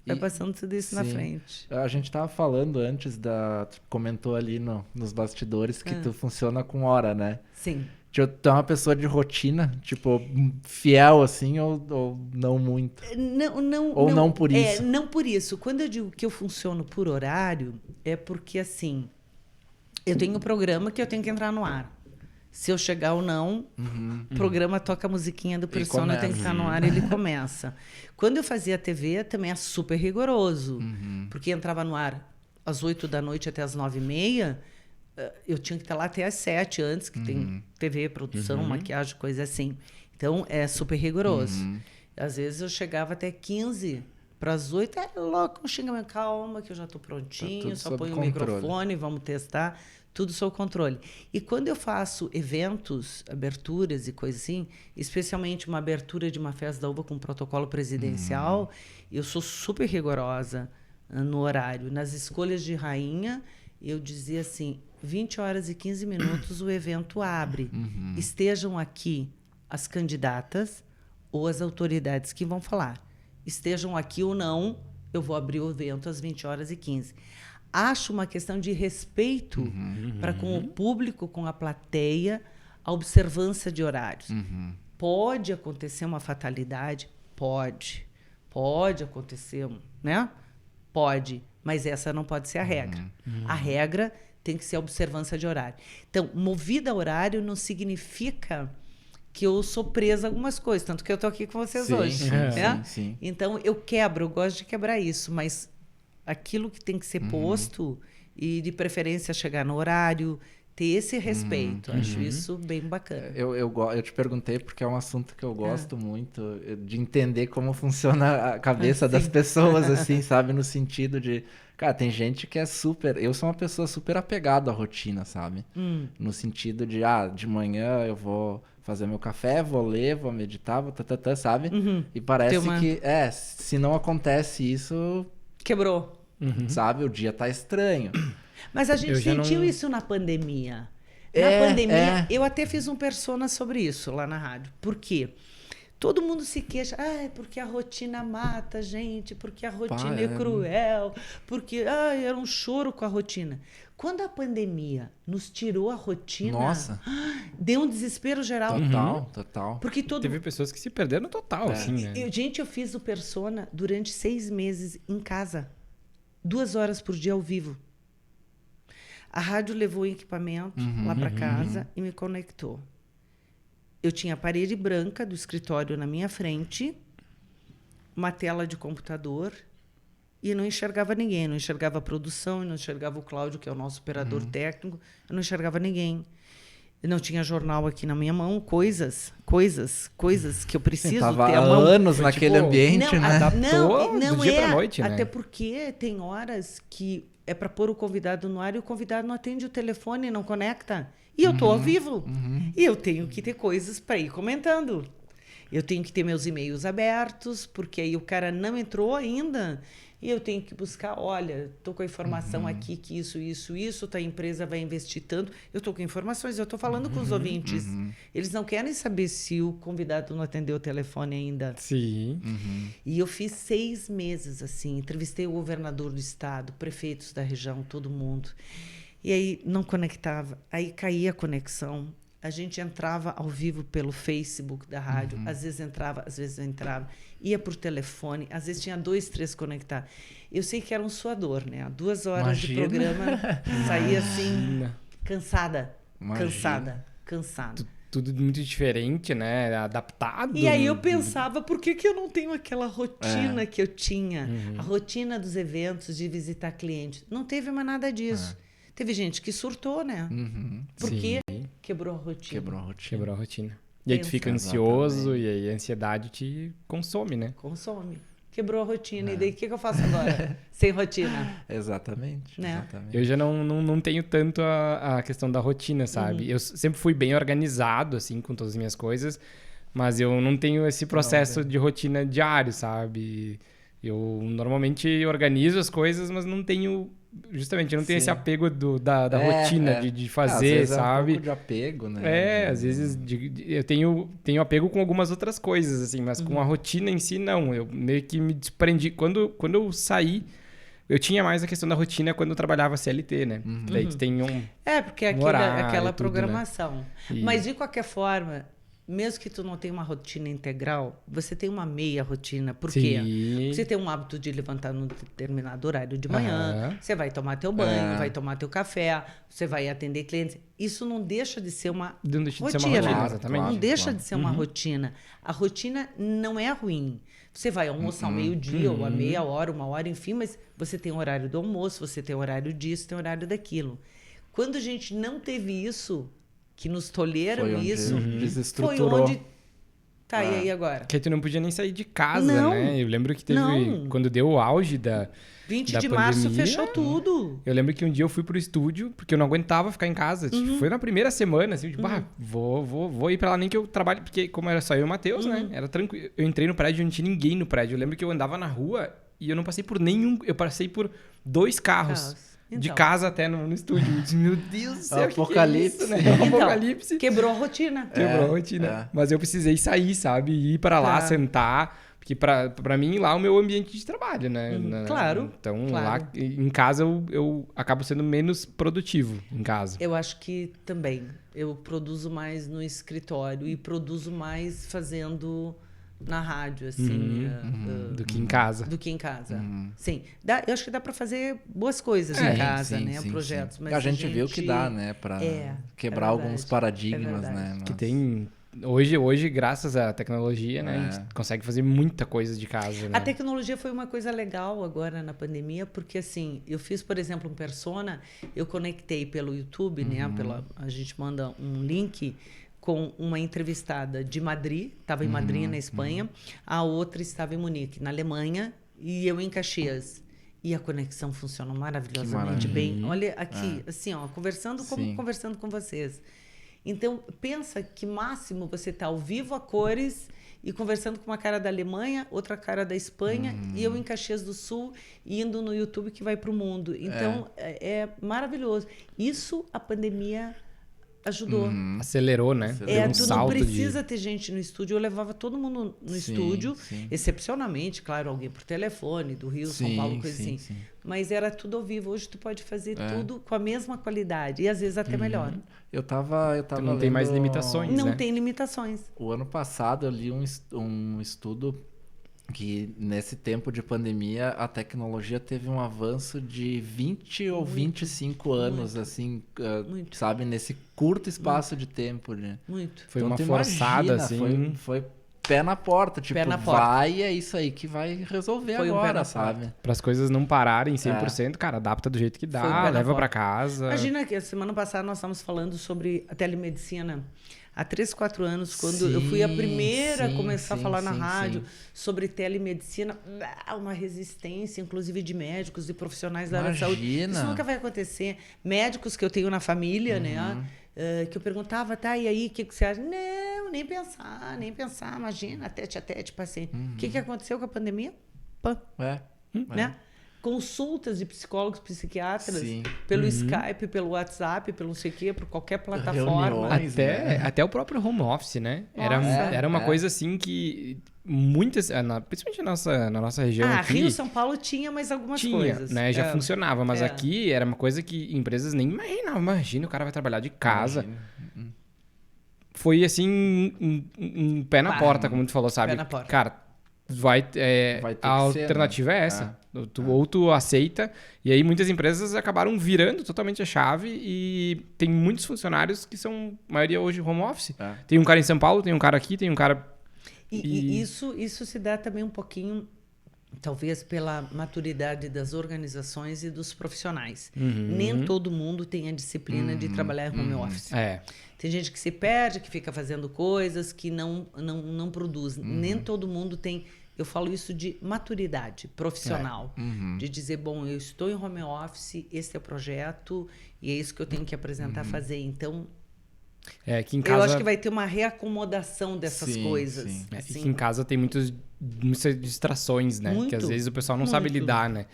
[SPEAKER 3] Vai passando tudo isso na frente.
[SPEAKER 2] A gente estava falando antes, tu comentou ali nos bastidores que tu funciona com hora, né?
[SPEAKER 3] Sim.
[SPEAKER 2] Tu é uma pessoa de rotina, tipo, fiel, assim, ou não muito? Não por isso?
[SPEAKER 3] Não por isso. Quando eu digo que eu funciono por horário, é porque, assim, eu tenho um programa que eu tenho que entrar no ar. Se eu chegar ou não, o programa toca a musiquinha do Persona, eu tenho que estar no ar e ele começa. Quando eu fazia TV, também é super rigoroso, porque entrava no ar às 8 da noite até às 9h30, eu tinha que estar lá até às 7 antes, que tem TV, produção, maquiagem, coisa assim. Então, é super rigoroso. Às vezes, eu chegava até 15 para as 8, louco, xinga, calma, que eu já estou prontinho,
[SPEAKER 2] tá
[SPEAKER 3] só ponho o microfone, vamos testar, tudo sob controle. E quando eu faço eventos, aberturas e coisas assim, especialmente uma abertura de uma festa da uva com protocolo presidencial, eu sou super rigorosa no horário. Nas escolhas de rainha, eu dizia assim, 20 horas e 15 minutos o evento abre. Estejam aqui as candidatas ou as autoridades que vão falar. Estejam aqui ou não, eu vou abrir o evento às 20 horas e 15. Acho uma questão de respeito para com o público, com a plateia, a observância de horários. Pode acontecer uma fatalidade? Pode. Pode acontecer, né? Pode. Mas essa não pode ser a regra. A regra tem que ser a observância de horário. Então, movida a horário não significa que eu sou presa a algumas coisas, tanto que eu estou aqui com vocês hoje. Sim. Então, eu gosto de quebrar isso, mas aquilo que tem que ser posto, e de preferência chegar no horário, ter esse respeito. Acho isso bem bacana.
[SPEAKER 2] Eu te perguntei porque é um assunto que eu gosto muito, de entender como funciona a cabeça das pessoas, assim, sabe? No sentido de... Cara, tem gente que é super... Eu sou uma pessoa super apegada à rotina, sabe? No sentido de, de manhã eu vou fazer meu café, vou ler, vou meditar, sabe? E parece que, se não acontece isso...
[SPEAKER 3] Quebrou.
[SPEAKER 2] Sabe? O dia tá estranho.
[SPEAKER 3] Mas a gente sentiu isso na pandemia. Na pandemia, eu até fiz um persona sobre isso lá na rádio. Por quê? Todo mundo se queixa, porque a rotina mata a gente, porque a rotina é cruel, porque era um choro com a rotina. Quando a pandemia nos tirou a rotina, deu um desespero geral.
[SPEAKER 2] Total.
[SPEAKER 3] Porque
[SPEAKER 1] teve pessoas que se perderam total, assim, né?
[SPEAKER 3] Eu fiz o persona durante 6 meses em casa, 2 horas por dia ao vivo. A rádio levou o equipamento lá para casa e me conectou. Eu tinha a parede branca do escritório na minha frente, uma tela de computador, e eu não enxergava ninguém. Eu não enxergava a produção, eu não enxergava o Cláudio, que é o nosso operador técnico, eu não enxergava ninguém. Eu não tinha jornal aqui na minha mão, coisas que eu preciso ter
[SPEAKER 2] à mão. Anos naquele ambiente, né?
[SPEAKER 1] Adaptou do dia pra noite, né?
[SPEAKER 3] Até porque tem horas que é para pôr o convidado no ar e o convidado não atende o telefone, não conecta. E eu estou ao vivo. E eu tenho que ter coisas para ir comentando. Eu tenho que ter meus e-mails abertos, porque aí o cara não entrou ainda e eu tenho que buscar, olha, estou com a informação aqui que isso, a empresa vai investir tanto. Eu estou com informações, eu estou falando com os ouvintes. Eles não querem saber se o convidado não atendeu o telefone ainda.
[SPEAKER 1] Sim.
[SPEAKER 3] E eu fiz 6 meses assim, entrevistei o governador do estado, prefeitos da região, todo mundo. E aí não conectava, aí caía a conexão. A gente entrava ao vivo pelo Facebook da rádio, às vezes entrava, às vezes não entrava. Ia por telefone, às vezes tinha 2, 3 conectados. Eu sei que era um suador, né? 2 horas de programa, saía assim, cansada.
[SPEAKER 1] Tudo muito diferente, né? Adaptado.
[SPEAKER 3] E aí eu pensava, por que eu não tenho aquela rotina que eu tinha? A rotina dos eventos, de visitar clientes. Não teve mais nada disso. Teve gente que surtou, né? Porque quebrou a rotina.
[SPEAKER 1] Quebrou a rotina. E aí tu fica ansioso e aí a ansiedade te consome, né?
[SPEAKER 3] Consome. Quebrou a rotina. E daí o que eu faço agora? Sem rotina.
[SPEAKER 2] Exatamente.
[SPEAKER 3] Né?
[SPEAKER 1] Eu já não tenho tanto a questão da rotina, sabe? Eu sempre fui bem organizado, assim, com todas as minhas coisas, mas eu não tenho esse processo de rotina diário, sabe? Eu normalmente organizo as coisas, mas não tenho... Justamente, eu não tenho esse apego da rotina de fazer,
[SPEAKER 2] às vezes
[SPEAKER 1] sabe?
[SPEAKER 2] É um pouco de apego, né?
[SPEAKER 1] Às vezes eu tenho apego com algumas outras coisas, assim, mas com a rotina em si, não. Eu meio que me desprendi. Quando eu saí, eu tinha mais a questão da rotina quando eu trabalhava CLT, né? Daí tu tem
[SPEAKER 3] porque aquela programação. Tudo, né? Mas, de qualquer forma... Mesmo que tu não tenha uma rotina integral, você tem uma meia rotina. Por quê? Porque você tem um hábito de levantar num determinado horário de manhã, você vai tomar teu banho, vai tomar teu café, você vai atender clientes. Isso não deixa de ser uma rotina.
[SPEAKER 1] Exatamente.
[SPEAKER 3] Não deixa de ser uma rotina. A rotina não é ruim. Você vai almoçar ao meio-dia, ou a meia hora, 1 hora, enfim, mas você tem o horário do almoço, você tem o horário disso, tem o horário daquilo. Quando a gente não teve isso... que nos tolheram isso, foi onde... Tá, e aí agora?
[SPEAKER 1] Porque tu não podia nem sair de casa, né? Eu lembro que teve... Quando deu o auge da
[SPEAKER 3] 20
[SPEAKER 1] da
[SPEAKER 3] de
[SPEAKER 1] pandemia,
[SPEAKER 3] março fechou tudo.
[SPEAKER 1] Eu lembro que um dia eu fui pro estúdio, porque eu não aguentava ficar em casa. Tipo, foi na primeira semana, assim, tipo, vou ir pra lá, nem que eu trabalhe, porque como era só eu e o Matheus, né? Era tranquilo. Eu entrei no prédio e não tinha ninguém no prédio. Eu lembro que eu andava na rua e eu não passei por nenhum... Eu passei por 2 carros. Então. De casa até no estúdio. Meu Deus do céu,
[SPEAKER 2] apocalipse,
[SPEAKER 1] que é isso, né?
[SPEAKER 3] Então,
[SPEAKER 1] Apocalipse.
[SPEAKER 3] Quebrou a rotina.
[SPEAKER 1] Quebrou a rotina. Mas eu precisei sair, sabe? Ir pra lá, sentar. Porque pra mim, lá é o meu ambiente de trabalho, né?
[SPEAKER 3] Claro.
[SPEAKER 1] Então, lá em casa, eu acabo sendo menos produtivo em casa.
[SPEAKER 3] Eu acho que também. Eu produzo mais no escritório e produzo mais fazendo... na rádio, assim.
[SPEAKER 1] Do que em casa.
[SPEAKER 3] Do que em casa. Sim. Eu acho que dá para fazer boas coisas em casa, né? Projetos. Mas
[SPEAKER 2] a gente viu que dá, né? Para quebrar alguns paradigmas, né?
[SPEAKER 1] Que tem... Hoje, graças à tecnologia, né? A gente consegue fazer muita coisa de casa, né?
[SPEAKER 3] A tecnologia foi uma coisa legal agora na pandemia, porque, assim, eu fiz, por exemplo, um persona, eu conectei pelo YouTube, né? A gente manda um link... com uma entrevistada de Madrid, estava em Madrid, na Espanha, a outra estava em Munique, na Alemanha, e eu em Caxias. E a conexão funcionou maravilhosamente bem. Olha aqui, assim, ó, conversando com vocês. Então, pensa que máximo você está ao vivo a cores e conversando com uma cara da Alemanha, outra cara da Espanha, e eu em Caxias do Sul, indo no YouTube que vai para o mundo. Então, é maravilhoso. Isso a pandemia... ajudou.
[SPEAKER 1] Acelerou, né?
[SPEAKER 3] Tu não precisa ter gente no estúdio. Eu levava todo mundo no estúdio, excepcionalmente, claro, alguém por telefone, do Rio, São Paulo, coisa assim. Sim. Mas era tudo ao vivo. Hoje tu pode fazer tudo com a mesma qualidade e às vezes até melhor.
[SPEAKER 2] Eu tava
[SPEAKER 1] não tem mais limitações,
[SPEAKER 3] Não
[SPEAKER 1] né?
[SPEAKER 3] tem limitações.
[SPEAKER 2] O ano passado eu li um estudo que nesse tempo de pandemia a tecnologia teve um avanço de 20 ou 25 anos, assim, sabe? Nesse curto espaço de tempo. Né?
[SPEAKER 3] Muito.
[SPEAKER 1] Foi então, uma forçada, assim.
[SPEAKER 2] Foi pé na porta, tipo, vai, é isso aí que vai resolver agora, sabe?
[SPEAKER 1] Para as coisas não pararem 100%, cara, adapta do jeito que dá, leva para casa.
[SPEAKER 3] Imagina que a semana passada nós estávamos falando sobre a telemedicina. Há 3, 4 anos, quando eu fui a primeira a começar a falar na rádio sobre telemedicina, uma resistência, inclusive de médicos e profissionais da área de saúde. Isso nunca vai acontecer. Médicos que eu tenho na família, né? Que eu perguntava, tá, e aí, o que você acha? nem pensar, imagina, tete a tete, paciente. O que aconteceu com a pandemia? Pã. Né? Consultas de psicólogos, psiquiatras, pelo Skype, pelo WhatsApp, pelo não sei o quê, por qualquer plataforma.
[SPEAKER 1] Até o próprio home office, né? Era uma coisa assim que muitas, principalmente na nossa região aqui...
[SPEAKER 3] Rio, São Paulo tinha mais algumas coisas.
[SPEAKER 1] Né? Já funcionava, mas aqui era uma coisa que empresas nem imaginavam. Imagina, o cara vai trabalhar de casa. Foi assim, um pé na porta, como tu falou, sabe?
[SPEAKER 3] Pé na porta.
[SPEAKER 1] Cara, a alternativa é essa. Ou tu aceita, e aí muitas empresas acabaram virando totalmente a chave e tem muitos funcionários que são, a maioria hoje, home office. Tem um cara em São Paulo, tem um cara aqui, tem um cara...
[SPEAKER 3] E isso se dá também um pouquinho, talvez pela maturidade das organizações e dos profissionais. Nem todo mundo tem a disciplina de trabalhar em home office. Tem gente que se perde, que fica fazendo coisas, que não produz. Nem todo mundo tem... Eu falo isso de maturidade profissional. De dizer, bom, eu estou em home office, esse é o projeto, e é isso que eu tenho que apresentar, fazer. Então,
[SPEAKER 1] aqui em casa...
[SPEAKER 3] eu acho que vai ter uma reacomodação dessas coisas.
[SPEAKER 1] Assim. Aqui em casa tem muitas distrações, né? Que às vezes o pessoal não sabe lidar, né?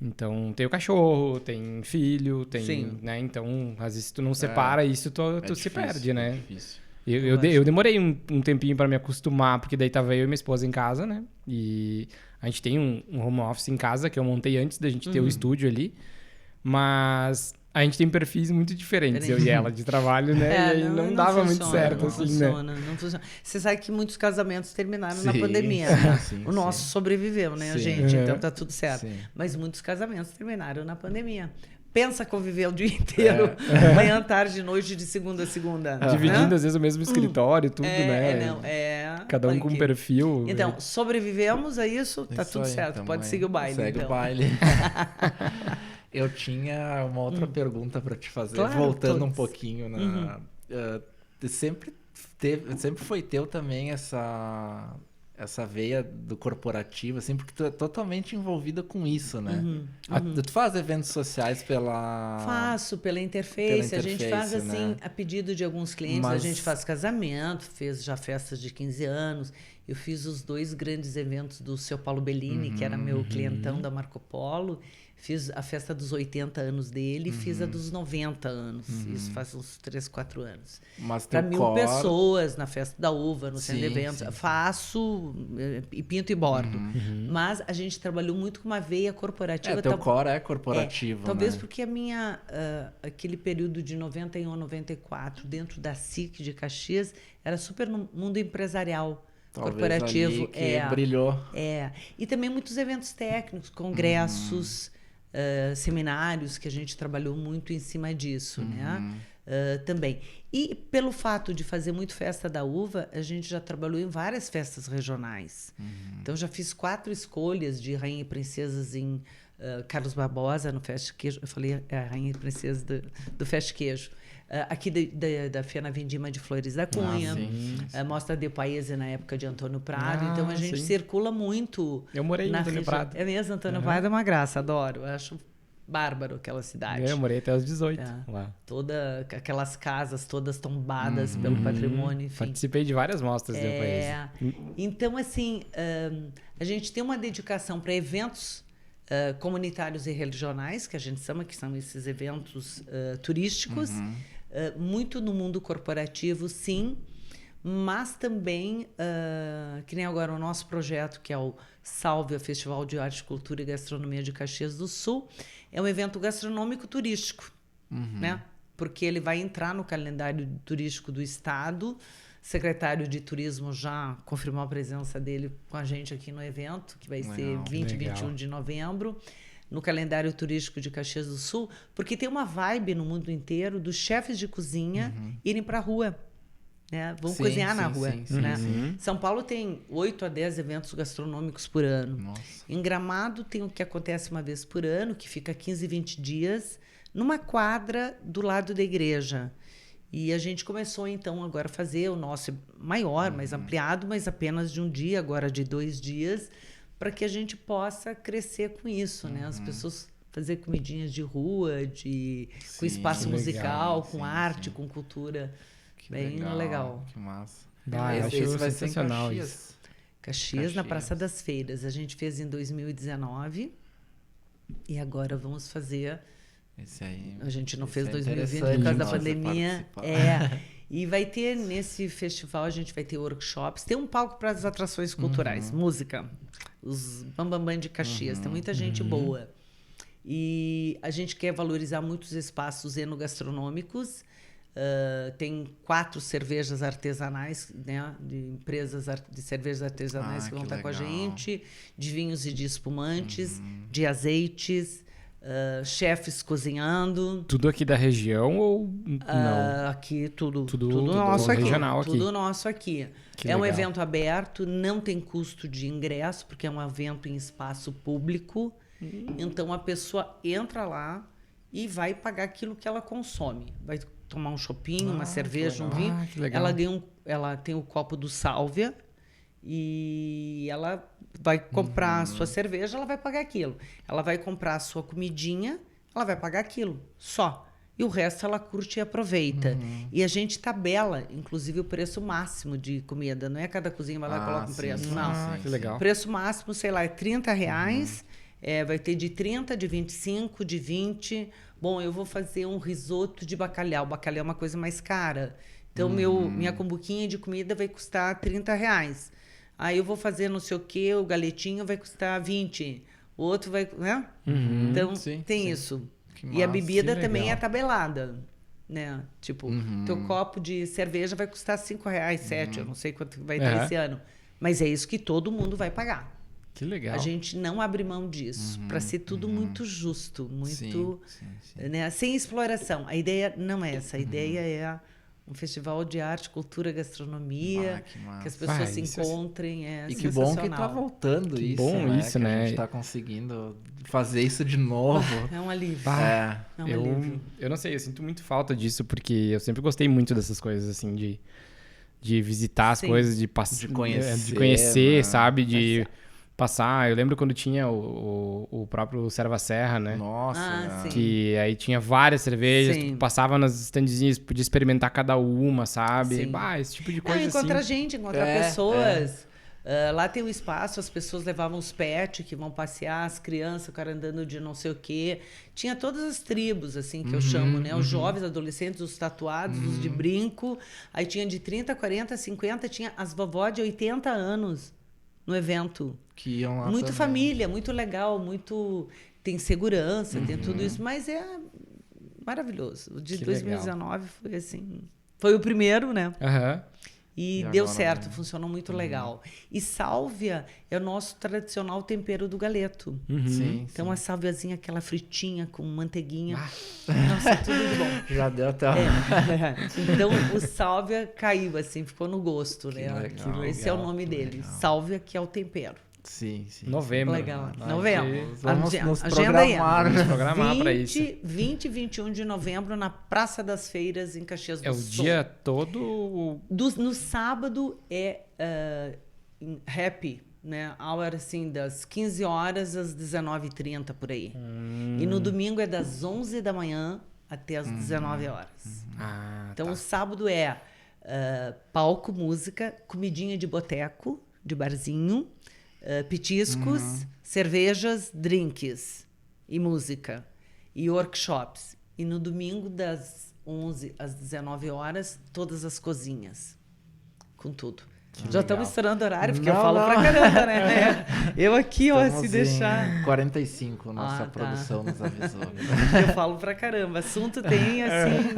[SPEAKER 1] Então, tem o cachorro, tem filho, tem... Né? Então, às vezes, se tu não separa isso, tu se perde, né?
[SPEAKER 2] Difícil.
[SPEAKER 1] Eu demorei um tempinho para me acostumar, porque daí tava eu e minha esposa em casa, né? E a gente tem um home office em casa que eu montei antes da gente ter o estúdio ali. Mas a gente tem perfis muito diferentes, eu e ela, de trabalho, né? E aí não dava muito certo, assim, né?
[SPEAKER 3] Não funciona. Você sabe que muitos casamentos terminaram na pandemia, né? O nosso sobreviveu, né, gente? Então tá tudo certo. Mas muitos casamentos terminaram na pandemia. Pensa conviver o dia inteiro, manhã, tarde, noite, de segunda a segunda.
[SPEAKER 1] Dividindo, às vezes, o mesmo escritório, tudo, né? Cada um com um perfil.
[SPEAKER 3] Então, sobrevivemos a isso, tá tudo certo. Pode seguir o baile.
[SPEAKER 2] Segue o baile. Eu tinha uma outra pergunta para te fazer, voltando um pouquinho. Sempre foi teu também essa veia do corporativo, assim, porque tu é totalmente envolvida com isso, né? Tu faz eventos sociais
[SPEAKER 3] Faço, pela interface. A gente faz, assim, né? A pedido de alguns clientes. A gente faz casamento, fez já festas de 15 anos. Eu fiz os 2 grandes eventos do seu Paulo Bellini, que era meu clientão da Marco Polo. Fiz a festa dos 80 anos dele e fiz a dos 90 anos. Isso faz uns 3, 4 anos. Para 1000 pessoas na festa da uva, no centro de eventos. Faço e pinto e bordo. Mas a gente trabalhou muito com uma veia corporativa.
[SPEAKER 2] Teu core é corporativo,
[SPEAKER 3] talvez
[SPEAKER 2] né?
[SPEAKER 3] porque a minha... aquele período de 91 a 94, dentro da SIC de Caxias, era super no mundo empresarial.
[SPEAKER 2] Talvez
[SPEAKER 3] corporativo.
[SPEAKER 2] Ali que brilhou.
[SPEAKER 3] E também muitos eventos técnicos, congressos... seminários, que a gente trabalhou muito em cima disso, né? Também. E pelo fato de fazer muito festa da uva, a gente já trabalhou em várias festas regionais. Então, já fiz 4 escolhas de Rainha e Princesas em Carlos Barbosa, no Festa Queijo. Eu falei a Rainha e Princesa do Festa Queijo. Aqui da Fiana Vindima de Flores da Cunha, Mostra de Paese na época de Antônio Prado. Então a gente circula muito.
[SPEAKER 1] Eu morei em Antônio Prado.
[SPEAKER 3] É mesmo, Antônio Prado é uma graça, adoro. Eu acho bárbaro aquela cidade.
[SPEAKER 1] Eu morei até os 18 lá.
[SPEAKER 3] Aquelas casas todas tombadas pelo patrimônio, enfim.
[SPEAKER 1] Participei de várias mostras do país.
[SPEAKER 3] Então, assim, a gente tem uma dedicação para eventos comunitários e regionais, que a gente chama, que são esses eventos turísticos, muito no mundo corporativo, sim, mas também, que nem agora o nosso projeto, que é o Salve, Festival de Arte, Cultura e Gastronomia de Caxias do Sul, é um evento gastronômico turístico, né? Porque ele vai entrar no calendário turístico do Estado. O secretário de Turismo já confirmou a presença dele com a gente aqui no evento, que vai ser 20 e 21 de novembro, no calendário turístico de Caxias do Sul, porque tem uma vibe no mundo inteiro dos chefes de cozinha irem para a rua. Né? Vão cozinhar na rua. Né? São Paulo tem 8 a 10 eventos gastronômicos por ano.
[SPEAKER 2] Nossa.
[SPEAKER 3] Em Gramado tem o que acontece uma vez por ano, que fica 15, 20 dias, numa quadra do lado da igreja. E a gente começou, então, agora a fazer o nosso maior, mais ampliado, mas apenas de um dia, agora de 2 dias, para que a gente possa crescer com isso, né? As pessoas fazer comidinhas de rua, com espaço musical, com arte, com cultura.
[SPEAKER 2] Que
[SPEAKER 3] bem legal.
[SPEAKER 2] Que massa.
[SPEAKER 1] Ah, eu acho
[SPEAKER 2] esse vai ser em
[SPEAKER 1] sensacional
[SPEAKER 2] Caxias.
[SPEAKER 1] isso.
[SPEAKER 3] Caxias, na Praça das Feiras. A gente fez em 2019 e agora vamos fazer.
[SPEAKER 2] Esse aí.
[SPEAKER 3] A gente não
[SPEAKER 2] esse
[SPEAKER 3] fez
[SPEAKER 2] é
[SPEAKER 3] 2020 por
[SPEAKER 2] interessante
[SPEAKER 3] causa da
[SPEAKER 2] nós
[SPEAKER 3] pandemia.
[SPEAKER 2] participar.
[SPEAKER 3] E vai ter nesse festival, a gente vai ter workshops. Tem um palco para as atrações culturais, música. Os Bambambam de Caxias. Tem muita gente boa. E a gente quer valorizar muitos espaços enogastronômicos. Tem 4 cervejas artesanais, né, de empresas de cervejas artesanais que vão estar com a
[SPEAKER 2] legal.
[SPEAKER 3] gente, de vinhos e de espumantes, de azeites, chefes cozinhando.
[SPEAKER 1] Tudo aqui da região ou não?
[SPEAKER 3] Aqui tudo
[SPEAKER 1] Tudo
[SPEAKER 3] nosso aqui.
[SPEAKER 1] regional aqui.
[SPEAKER 3] Tudo nosso aqui.
[SPEAKER 1] Que
[SPEAKER 3] é um
[SPEAKER 1] legal.
[SPEAKER 3] evento aberto, não tem custo de ingresso, porque é um evento em espaço público. Então a pessoa entra lá e vai pagar aquilo que ela consome. Vai tomar um chopinho, uma cerveja, um vinho.
[SPEAKER 1] Que legal.
[SPEAKER 3] Ela tem o copo do Sálvia e ela vai comprar a sua cerveja, ela vai pagar aquilo. Ela vai comprar a sua comidinha, ela vai pagar aquilo, só. E o resto ela curte e aproveita. E a gente tabela, inclusive, o preço máximo de comida. Não é cada cozinha vai lá e coloca um preço, não.
[SPEAKER 1] Que legal.
[SPEAKER 3] O preço máximo, sei lá, é R$30. Vai ter de 30, de 25, de 20. Bom, eu vou fazer um risoto de bacalhau. O bacalhau é uma coisa mais cara. Então, minha combuquinha de comida vai custar R$30. Aí eu vou fazer não sei o quê, o galetinho vai custar 20. O outro vai... Né? Então, tem isso.
[SPEAKER 2] Que
[SPEAKER 3] E a
[SPEAKER 2] massa,
[SPEAKER 3] bebida
[SPEAKER 1] que
[SPEAKER 3] também
[SPEAKER 1] legal.
[SPEAKER 3] é tabelada. Né? Tipo, teu copo de cerveja vai custar R$5, 7. Eu não sei quanto vai estar esse ano. Mas é isso que todo mundo vai pagar.
[SPEAKER 1] Que legal.
[SPEAKER 3] A gente não abre mão disso, para ser tudo muito justo, muito, né, sem exploração. A ideia não é essa, a ideia é um festival de arte, cultura, gastronomia,
[SPEAKER 2] que massa.
[SPEAKER 3] que as pessoas se
[SPEAKER 1] isso é-
[SPEAKER 3] encontrem.
[SPEAKER 2] E que bom que tá voltando
[SPEAKER 1] Que
[SPEAKER 2] isso,
[SPEAKER 1] bom
[SPEAKER 2] né?
[SPEAKER 1] isso,
[SPEAKER 2] que
[SPEAKER 1] né?
[SPEAKER 2] a gente tá conseguindo fazer isso de novo.
[SPEAKER 3] É um alívio.
[SPEAKER 2] É.
[SPEAKER 3] É um alívio.
[SPEAKER 1] Eu não sei, eu sinto muito falta disso, porque eu sempre gostei muito dessas coisas, assim, de visitar as
[SPEAKER 3] Sim.
[SPEAKER 1] coisas, de
[SPEAKER 2] conhecer, né?
[SPEAKER 1] sabe? De passar. Eu lembro quando tinha o próprio Serva Serra, né?
[SPEAKER 2] Nossa.
[SPEAKER 3] sim.
[SPEAKER 1] Que aí tinha várias cervejas,
[SPEAKER 3] Sim.
[SPEAKER 1] tu passava nas standzinhas, podia experimentar cada uma, sabe?
[SPEAKER 3] Sim.
[SPEAKER 1] Bah, esse tipo de
[SPEAKER 3] Não,
[SPEAKER 1] coisa
[SPEAKER 3] encontrar
[SPEAKER 1] assim.
[SPEAKER 3] gente, encontrar pessoas. Lá tem um espaço, as pessoas levavam os pets que vão passear, as crianças, o cara andando de não sei o quê. Tinha todas as tribos, assim, que eu chamo, né? Os jovens, adolescentes, os tatuados, os de brinco. Aí tinha de 30, 40, 50, tinha as vovó de 80 anos no evento.
[SPEAKER 2] Que iam lá
[SPEAKER 3] Muito
[SPEAKER 2] também.
[SPEAKER 3] família, muito legal, muito... Tem segurança, tem tudo isso, mas é maravilhoso. O de
[SPEAKER 1] Que
[SPEAKER 3] 2019 foi assim... Foi o primeiro, né?
[SPEAKER 1] Aham.
[SPEAKER 3] E
[SPEAKER 2] E
[SPEAKER 3] deu
[SPEAKER 2] agora,
[SPEAKER 3] certo,
[SPEAKER 2] né?
[SPEAKER 3] funcionou muito legal. E sálvia é o nosso tradicional tempero do galeto.
[SPEAKER 2] Sim,
[SPEAKER 3] Então, a sálviazinha, aquela fritinha com manteiguinha.
[SPEAKER 1] Ah.
[SPEAKER 3] Nossa, tudo de bom.
[SPEAKER 2] Já deu até
[SPEAKER 3] Então, o sálvia caiu, assim, ficou no gosto, né?
[SPEAKER 2] legal,
[SPEAKER 3] Esse é o nome dele. Sálvia, que é o tempero.
[SPEAKER 2] Sim.
[SPEAKER 1] Novembro.
[SPEAKER 3] Legal.
[SPEAKER 1] Né?
[SPEAKER 3] Novembro.
[SPEAKER 2] Vamos nos
[SPEAKER 3] Agenda aí.
[SPEAKER 2] programar.
[SPEAKER 1] Vamos programar pra isso.
[SPEAKER 3] 20 e 21 de novembro, na Praça das Feiras, em Caxias do
[SPEAKER 1] É o
[SPEAKER 3] Sul.
[SPEAKER 1] dia todo.
[SPEAKER 3] No sábado é happy, né? Hour, assim, das 15 horas às 19h30, por aí. E no domingo é das 11 da manhã até as 19 horas. Então, o sábado é palco, música, comidinha de boteco, de barzinho, petiscos, cervejas, drinks e música. E workshops. E no domingo, das 11 às 19 horas, todas as cozinhas. Com tudo. Já estamos estourando horário, porque eu falo pra caramba, né? Eu aqui, ó, se deixar.
[SPEAKER 2] 45, nossa
[SPEAKER 3] tá.
[SPEAKER 2] produção nos avisou.
[SPEAKER 3] Eu falo pra caramba. Assunto tem, assim...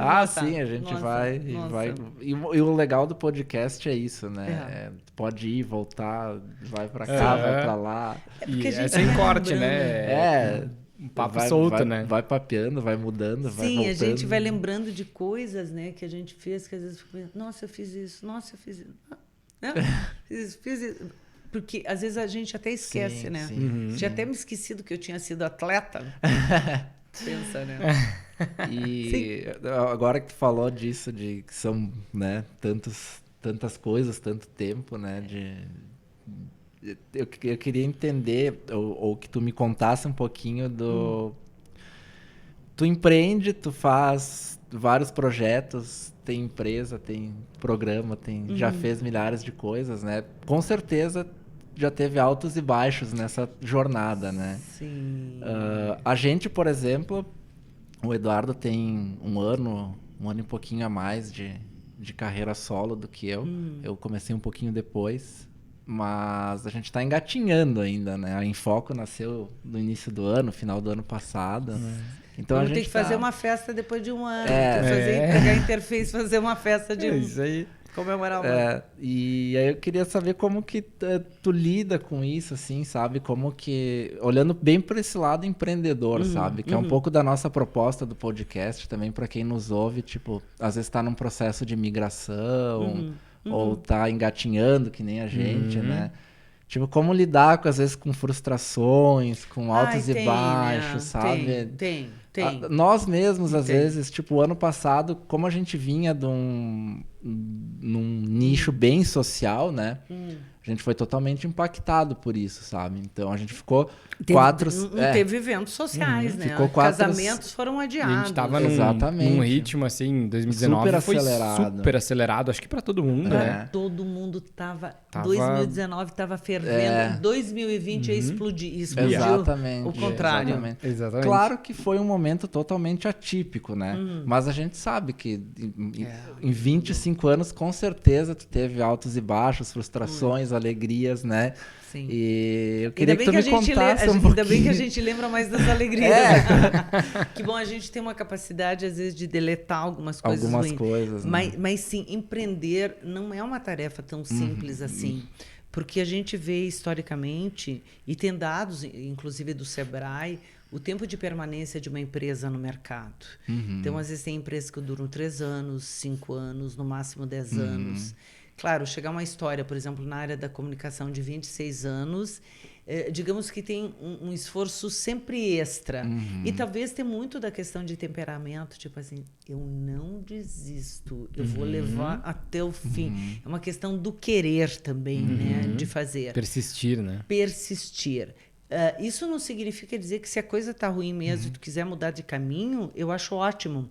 [SPEAKER 2] Sim, a gente
[SPEAKER 3] nossa,
[SPEAKER 2] vai.
[SPEAKER 3] nossa.
[SPEAKER 2] Vai e o legal do podcast é isso, né? Pode ir, voltar, vai pra cá, vai pra lá.
[SPEAKER 3] porque a gente
[SPEAKER 1] sem
[SPEAKER 3] vai
[SPEAKER 1] corte,
[SPEAKER 3] lembrando.
[SPEAKER 1] né? Um papo solto, né?
[SPEAKER 2] Vai papeando, vai mudando, vai
[SPEAKER 3] Sim,
[SPEAKER 2] voltando.
[SPEAKER 3] a gente vai lembrando de coisas, né, que a gente fez, que às vezes fica, nossa, eu fiz isso, nossa, eu fiz isso. Fiz isso. Porque às vezes a gente até esquece, né? Tinha até me esquecido que eu tinha sido atleta. Pensa, né?
[SPEAKER 2] E agora que tu falou disso, de que são, né, tantas coisas, tanto tempo, né, eu queria entender, ou que tu me contasse um pouquinho tu empreende, tu faz vários projetos, tem empresa, tem programa, já fez milhares de coisas, né? Com certeza já teve altos e baixos nessa jornada, né?
[SPEAKER 3] Sim.
[SPEAKER 2] A gente, por exemplo, o Eduardo tem um ano e pouquinho a mais de carreira solo do que eu. Eu comecei um pouquinho depois, mas a gente está engatinhando ainda, né? A Infoco nasceu no início do ano, final do ano passado. Então
[SPEAKER 3] Vamos
[SPEAKER 2] a gente
[SPEAKER 3] ter que fazer uma festa depois de um ano.
[SPEAKER 2] É.
[SPEAKER 3] Pegar a Interface, fazer uma festa de
[SPEAKER 1] Isso aí.
[SPEAKER 3] comemorar o ano.
[SPEAKER 2] E aí eu queria saber como que tu lida com isso, assim, sabe? Como que... Olhando bem por esse lado empreendedor, sabe? Que é um pouco da nossa proposta do podcast também, para quem nos ouve, tipo, às vezes tá num processo de migração, ou tá engatinhando, que nem a gente, né? Tipo, como lidar, às vezes, com frustrações, com altos e baixos,
[SPEAKER 3] né?
[SPEAKER 2] sabe?
[SPEAKER 3] Tem.
[SPEAKER 2] Nós mesmos, às vezes, tipo, ano passado, como a gente vinha num nicho bem social, né? A gente foi totalmente impactado por isso, sabe? Então, a gente ficou
[SPEAKER 3] teve eventos sociais, né?
[SPEAKER 2] Ficou
[SPEAKER 3] Casamentos foram
[SPEAKER 1] E
[SPEAKER 3] adiados.
[SPEAKER 1] a gente tava num ritmo, assim, 2019
[SPEAKER 2] super
[SPEAKER 1] foi
[SPEAKER 2] acelerado.
[SPEAKER 1] super acelerado, acho que pra todo mundo, né?
[SPEAKER 3] Todo mundo tava 2019 tava fervendo, 2020 ia explodir. Explodiu
[SPEAKER 2] Exatamente.
[SPEAKER 3] o contrário.
[SPEAKER 1] Exatamente.
[SPEAKER 2] Claro que foi um momento totalmente atípico, né? Mas a gente sabe que em 25 anos, com certeza, tu teve altos e baixos, frustrações, alegrias, né?
[SPEAKER 3] Sim.
[SPEAKER 2] E eu queria
[SPEAKER 3] Ainda
[SPEAKER 2] que tu me contasse um pouquinho.
[SPEAKER 3] Ainda bem que a gente lembra mais das alegrias. Que bom, a gente tem uma capacidade, às vezes, de deletar algumas coisas ruins.
[SPEAKER 2] Né?
[SPEAKER 3] Mas sim, empreender não é uma tarefa tão simples assim. Porque a gente vê historicamente, e tem dados, inclusive do Sebrae, o tempo de permanência de uma empresa no mercado. Então, às vezes, tem empresas que duram 3 anos, 5 anos, no máximo 10 anos. Claro, chegar uma história, por exemplo, na área da comunicação de 26 anos, digamos que tem um esforço sempre extra. E talvez tenha muito da questão de temperamento, tipo assim, eu não desisto, eu vou levar até o fim. É uma questão do querer também, né, de fazer.
[SPEAKER 1] Persistir, né?
[SPEAKER 3] Persistir. Isso não significa dizer que se a coisa está ruim mesmo e tu quiser mudar de caminho, eu acho ótimo.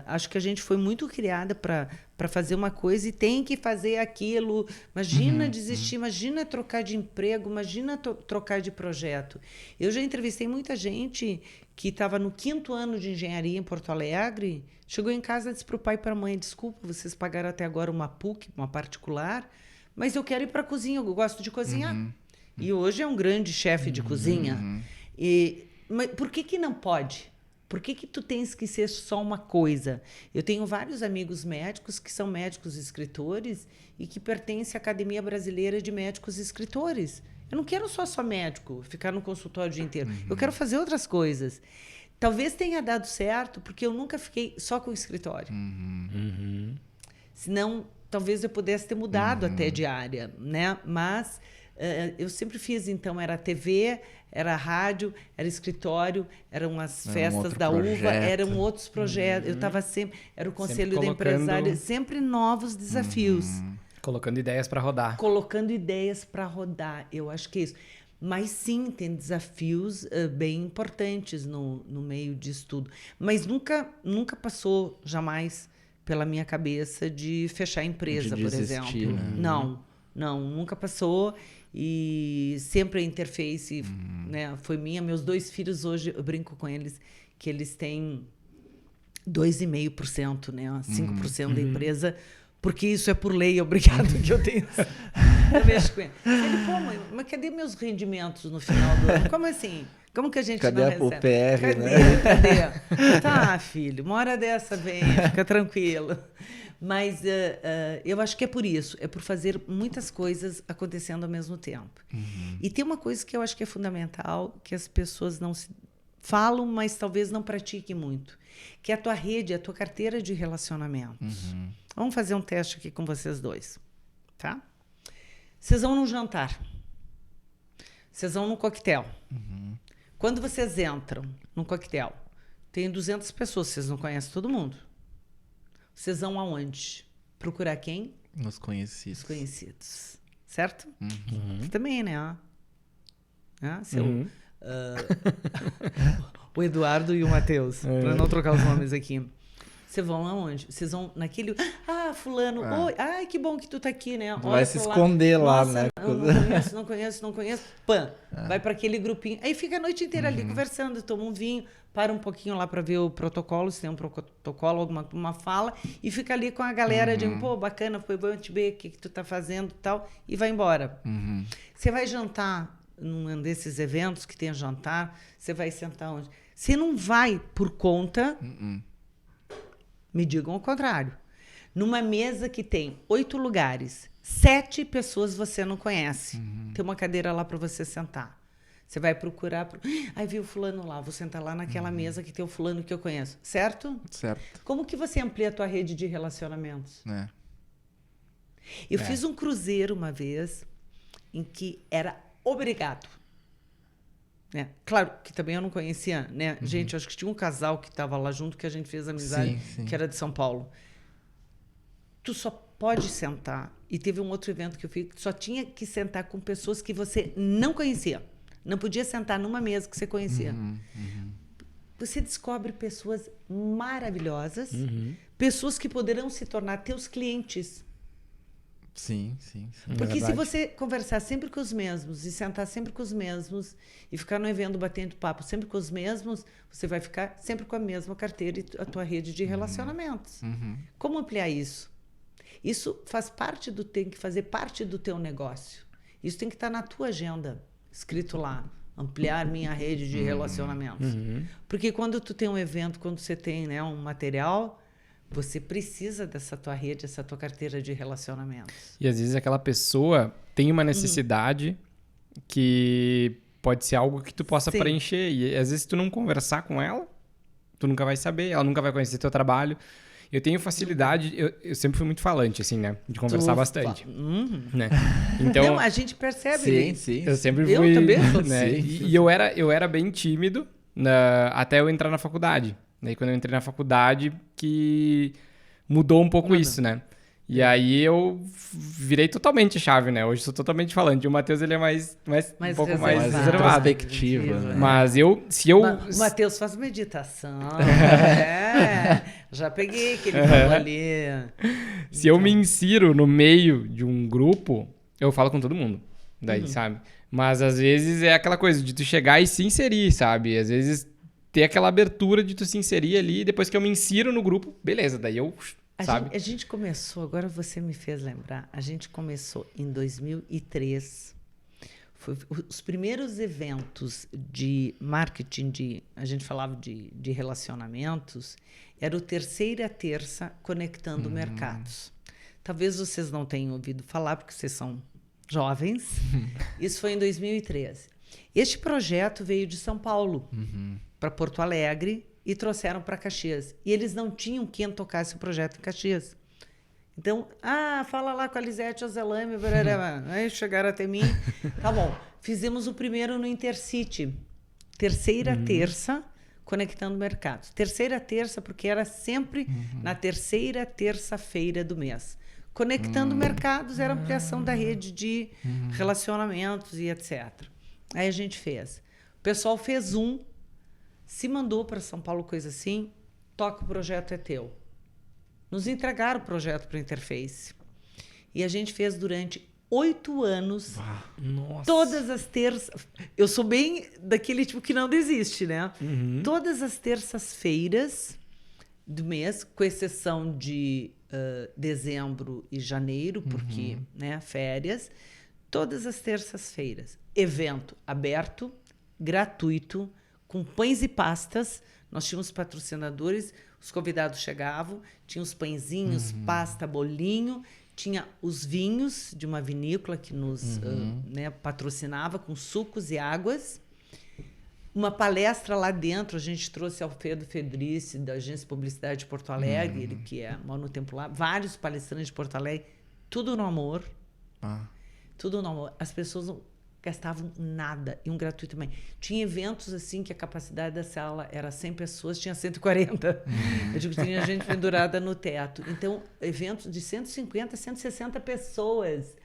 [SPEAKER 3] Acho que a gente foi muito criada para fazer uma coisa e tem que fazer aquilo. Imagina desistir, imagina trocar de emprego, imagina trocar de projeto. Eu já entrevistei muita gente que estava no 5º ano de engenharia em Porto Alegre, chegou em casa e disse para o pai e para a mãe, desculpa, vocês pagaram até agora uma PUC, uma particular, mas eu quero ir para a cozinha, eu gosto de cozinhar. E hoje é um grande chefe de cozinha. Mas por que não pode? Por que tu tens que ser só uma coisa? Eu tenho vários amigos médicos que são médicos escritores e que pertencem à Academia Brasileira de Médicos Escritores. Eu não quero só médico, ficar no consultório o dia inteiro. Eu quero fazer outras coisas. Talvez tenha dado certo porque eu nunca fiquei só com o escritório. Senão, talvez eu pudesse ter mudado até de área, né? Mas eu sempre fiz, então, era TV, era rádio, era escritório, eram as festas da uva, eram outros projetos. Eu estava sempre, era o conselho da empresária, sempre novos desafios.
[SPEAKER 1] Colocando ideias para rodar.
[SPEAKER 3] Colocando ideias para rodar, eu acho que é isso. Mas sim, tem desafios bem importantes no meio disso tudo. Mas nunca passou, jamais, pela minha cabeça de fechar a empresa, por exemplo.
[SPEAKER 2] Né?
[SPEAKER 3] Não, nunca passou. E sempre a Interface, né, foi minha. Meus 2 filhos hoje, eu brinco com eles, que eles têm 2,5%, né, 5% da empresa, porque isso é por lei, obrigado que eu tenho. Eu mexo com ele. Ele, pô, mãe, mas cadê meus rendimentos no final do ano? Como assim? Como que a gente
[SPEAKER 2] cadê
[SPEAKER 3] não recebe?
[SPEAKER 2] O PR,
[SPEAKER 3] Cadê? Tá, filho, uma hora dessa vem, fica tranquilo. Mas eu acho que é por isso, é por fazer muitas coisas acontecendo ao mesmo tempo. E tem uma coisa que eu acho que é fundamental, que as pessoas não se falam, mas talvez não pratiquem muito, que é a tua rede, a tua carteira de relacionamentos. Vamos fazer um teste aqui com vocês dois, tá? Vocês vão num jantar, vocês vão num coquetel. Quando vocês entram num coquetel, tem 200 pessoas, vocês não conhecem todo mundo. Vocês vão aonde? Procurar quem?
[SPEAKER 2] Os conhecidos.
[SPEAKER 3] Os conhecidos. Certo? Você também, né? O Eduardo e o Matheus, para não trocar os nomes aqui. Vocês vão aonde? Vocês vão naquele... Ah, fulano, oi, ai, que bom que tu tá aqui, né?
[SPEAKER 2] Vai se esconder lá, né?
[SPEAKER 3] Não conheço. Pã, vai para aquele grupinho. Aí fica a noite inteira ali conversando, toma um vinho, para um pouquinho lá para ver o protocolo, se tem um protocolo, alguma fala, e fica ali com a galera de, pô, bacana, foi bom te ver, o que tu tá fazendo e tal, e vai embora. Você vai jantar num desses eventos que tem jantar, você vai sentar onde? Você não vai por conta... Me digam o contrário. Numa mesa que tem 8 lugares, 7 pessoas você não conhece. Tem uma cadeira lá para você sentar. Você vai procurar... Aí viu o fulano lá, vou sentar lá naquela mesa que tem o fulano que eu conheço. Certo?
[SPEAKER 2] Certo.
[SPEAKER 3] Como que você amplia a tua rede de relacionamentos? Eu fiz um cruzeiro uma vez em que era obrigado. Né? Claro que também eu não conhecia, né? Gente, acho que tinha um casal que estava lá junto que a gente fez amizade, que era de São Paulo. Tu só pode sentar. E teve um outro evento que eu fiz, só tinha que sentar com pessoas que você não conhecia. Não podia sentar numa mesa que você conhecia. Você descobre pessoas maravilhosas, pessoas que poderão se tornar teus clientes.
[SPEAKER 2] Sim.
[SPEAKER 3] Porque se você conversar sempre com os mesmos e sentar sempre com os mesmos e ficar no evento batendo papo sempre com os mesmos, você vai ficar sempre com a mesma carteira e a tua rede de relacionamentos. Como ampliar isso? Isso tem que fazer parte do teu negócio. Isso tem que estar na tua agenda, escrito lá. Ampliar minha rede de relacionamentos. Porque quando tu tem um evento, quando você tem, né, um material... Você precisa dessa tua rede, essa tua carteira de relacionamentos.
[SPEAKER 1] E às vezes aquela pessoa tem uma necessidade que pode ser algo que tu possa preencher. E às vezes se tu não conversar com ela, tu nunca vai saber, ela nunca vai conhecer teu trabalho. Eu tenho facilidade, eu sempre fui muito falante, assim, né? De conversar bastante. Né? Então,
[SPEAKER 3] não, a gente percebe.
[SPEAKER 2] Sim.
[SPEAKER 1] Eu sempre fui...
[SPEAKER 3] Eu também sou.
[SPEAKER 1] Né? E eu era bem tímido até eu entrar na faculdade. Daí quando eu entrei na faculdade que mudou um pouco isso, né? E aí eu virei totalmente a chave, né? Hoje sou totalmente falante. E o Matheus, ele é mais um pouco mais reservado.
[SPEAKER 2] Perspectiva.
[SPEAKER 1] Mas
[SPEAKER 3] o Matheus faz meditação. Já peguei aquele falou ali.
[SPEAKER 1] Se eu me insiro no meio de um grupo, eu falo com todo mundo. Daí, sabe? Mas às vezes é aquela coisa de tu chegar e se inserir, sabe? Às vezes... ter aquela abertura de tu se inserir ali, depois que eu me insiro no grupo, beleza, daí eu, sabe?
[SPEAKER 3] A gente começou, agora você me fez lembrar, a gente começou em 2003, foi os primeiros eventos de marketing, a gente falava de relacionamentos, era o Terceira Terça Conectando Mercados. Talvez vocês não tenham ouvido falar, porque vocês são jovens, isso foi em 2013. Este projeto veio de São Paulo, para Porto Alegre, e trouxeram para Caxias. E eles não tinham quem tocasse o projeto em Caxias. Então, fala lá com a Lisete Ozelame, aí chegaram até mim. Tá bom, fizemos o primeiro no Intercity. Terceira Terça, Conectando Mercados. Terceira Terça, porque era sempre na terceira terça-feira do mês. Conectando Mercados era ampliação da rede de relacionamentos e etc. Aí a gente fez. O pessoal fez se mandou para São Paulo, coisa assim, toca, o projeto é teu. Nos entregaram o projeto para a Interface. E a gente fez durante 8 anos, todas as terças... Eu sou bem daquele tipo que não desiste, né? Todas as terças-feiras do mês, com exceção de dezembro e janeiro, porque né, férias, todas as terças-feiras. Evento aberto, gratuito, com pães e pastas. Nós tínhamos patrocinadores, os convidados chegavam, tinha os pãezinhos, pasta, bolinho, tinha os vinhos de uma vinícola que nos né, patrocinava com sucos e águas. Uma palestra lá dentro, a gente trouxe Alfredo Fedrice, da Agência de Publicidade de Porto Alegre, ele que mora no tempo lá, vários palestrantes de Porto Alegre, tudo no amor. Tudo no amor. As pessoas não gastavam nada, e um gratuito também. Tinha eventos assim que a capacidade da sala era 100 pessoas, tinha 140. Eu digo que tinha gente pendurada no teto. Então, eventos de 150, 160 pessoas.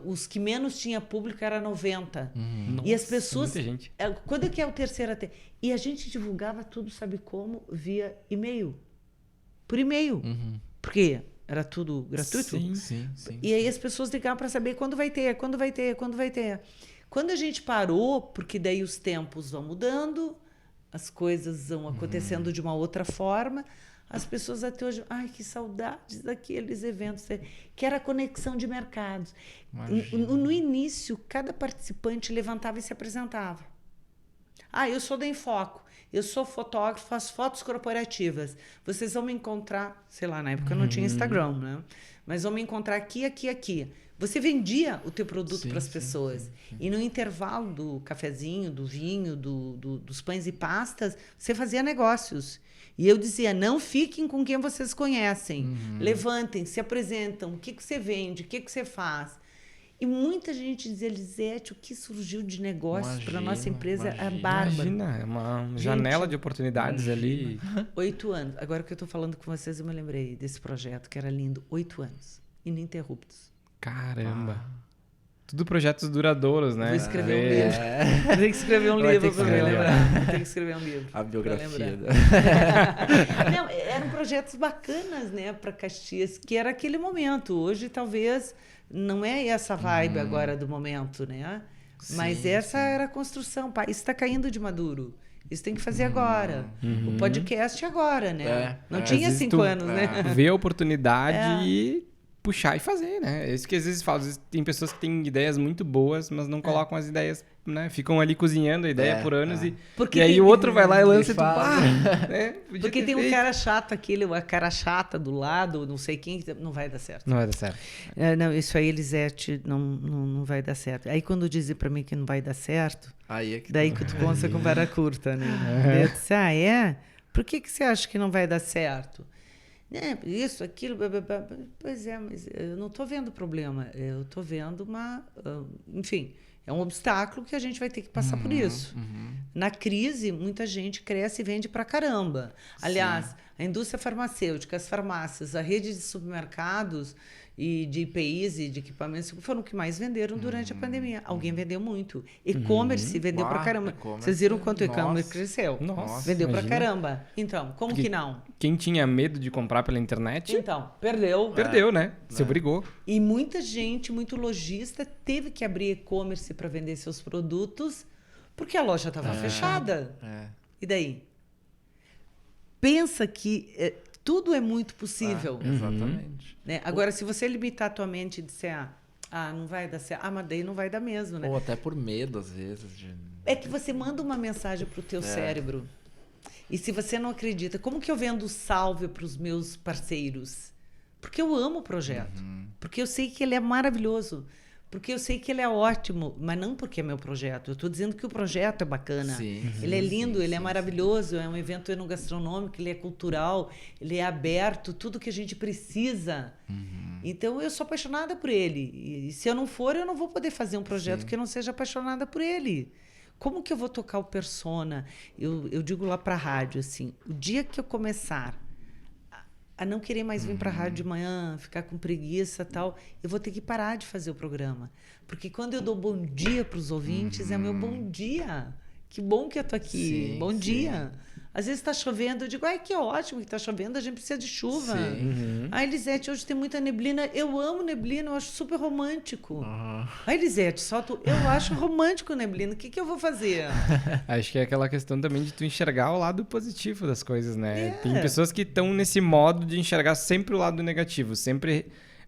[SPEAKER 3] os que menos tinha público era 90.
[SPEAKER 1] Nossa,
[SPEAKER 3] E as pessoas...
[SPEAKER 1] muita gente.
[SPEAKER 3] Quando é que é o terceiro AT? E a gente divulgava tudo, sabe como? Via e-mail. Por e-mail. Porque era tudo gratuito.
[SPEAKER 2] Sim.
[SPEAKER 3] E aí as pessoas ligavam para saber quando vai ter. Quando a gente parou, porque daí os tempos vão mudando, as coisas vão acontecendo de uma outra forma, as pessoas até hoje, ai, que saudades daqueles eventos, que era a conexão de mercados. No início, cada participante levantava e se apresentava. Ah, eu sou da Enfoco, eu sou fotógrafo, faço fotos corporativas. Vocês vão me encontrar, sei lá, na época não tinha Instagram, né? Mas vão me encontrar aqui, aqui, aqui. Você vendia o teu produto para as pessoas. Sim. E no intervalo do cafezinho, do vinho, dos pães e pastas, você fazia negócios. E eu dizia, não fiquem com quem vocês conhecem. Levantem, se apresentam. O que você vende? O que você faz? E muita gente dizia, Lisete, o que surgiu de negócios para a nossa empresa é bárbaro.
[SPEAKER 1] Imagina, é uma janela de oportunidades ali.
[SPEAKER 3] 8 anos. Agora que eu estou falando com vocês, eu me lembrei desse projeto, que era lindo. 8 anos. Ininterruptos.
[SPEAKER 1] Caramba. Tudo projetos duradouros, né?
[SPEAKER 3] Vou escrever um livro. Vou ter que escrever um livro para me lembrar. Vou ter que escrever um livro.
[SPEAKER 2] A biografia.
[SPEAKER 3] Não, eram projetos bacanas, né, para Caxias, que era aquele momento. Hoje, talvez, não é essa vibe agora do momento, né? Mas essa era a construção. O país está caindo de maduro. Isso tem que fazer agora. O podcast agora, né? Não tinha 5 anos, né?
[SPEAKER 1] Ver a oportunidade e puxar e fazer, né? É isso que às vezes falo. Às vezes tem pessoas que têm ideias muito boas, mas não colocam as ideias, né? Ficam ali cozinhando a ideia por anos e aí o outro vai lá e lança e tu pá, né?
[SPEAKER 3] Porque tem um cara chato aquele, a cara chata do lado, não sei quem, não vai dar certo.
[SPEAKER 1] Não vai dar certo.
[SPEAKER 3] Não, isso aí, Lisete, não vai dar certo. Aí quando dizem pra mim que não vai dar certo, daí que tu consta com vara curta, né? Eu disse, é? Por que você acha que não vai dar certo? Isso, aquilo, pois é, mas eu não estou vendo problema, eu estou vendo enfim, é um obstáculo que a gente vai ter que passar por isso. Na crise, muita gente cresce e vende pra caramba. Aliás, a indústria farmacêutica, as farmácias, a rede de supermercados e de IPIs e de equipamentos foram o que mais venderam durante a pandemia. Alguém vendeu muito. E-commerce vendeu pra caramba. Vocês viram quanto o e-commerce cresceu?
[SPEAKER 1] Nossa,
[SPEAKER 3] vendeu
[SPEAKER 1] imagina.
[SPEAKER 3] pra caramba. Então, como que não?
[SPEAKER 1] Quem tinha medo de comprar pela internet...
[SPEAKER 3] Então, perdeu.
[SPEAKER 1] Perdeu, né? Se obrigou.
[SPEAKER 3] E muita gente, muito lojista, teve que abrir e-commerce para vender seus produtos porque a loja estava fechada. E daí? Pensa que tudo é muito possível.
[SPEAKER 2] Exatamente.
[SPEAKER 3] Né? Agora, se você limitar a tua mente e disser, não vai dar certo, mas daí não vai dar mesmo, né?
[SPEAKER 2] Ou até por medo, às vezes.
[SPEAKER 3] É que você manda uma mensagem pro teu cérebro. E se você não acredita, como que eu vendo salve para os meus parceiros? Porque eu amo o projeto. Porque eu sei que ele é maravilhoso. Porque eu sei que ele é ótimo. Mas não porque é meu projeto. Eu estou dizendo que o projeto é bacana. Ele é lindo, ele é maravilhoso. É um evento enogastronômico, ele é cultural, ele é aberto, tudo que a gente precisa. Então, eu sou apaixonada por ele. E se eu não for, eu não vou poder fazer um projeto que eu não seja apaixonada por ele. Como que eu vou tocar o persona? Eu digo lá para a rádio, assim, o dia que eu começar a não querer mais vir para a rádio de manhã, ficar com preguiça e tal, eu vou ter que parar de fazer o programa. Porque quando eu dou bom dia para os ouvintes, é meu bom dia. Que bom que eu tô aqui. Bom dia. Às vezes está chovendo, eu digo, que ótimo que está chovendo, a gente precisa de chuva. Elisete, hoje tem muita neblina. Eu amo neblina, eu acho super romântico. Elisete, eu acho romântico neblina, o que eu vou fazer?
[SPEAKER 1] Acho que é aquela questão também de tu enxergar o lado positivo das coisas, né? Tem pessoas que estão nesse modo de enxergar sempre o lado negativo,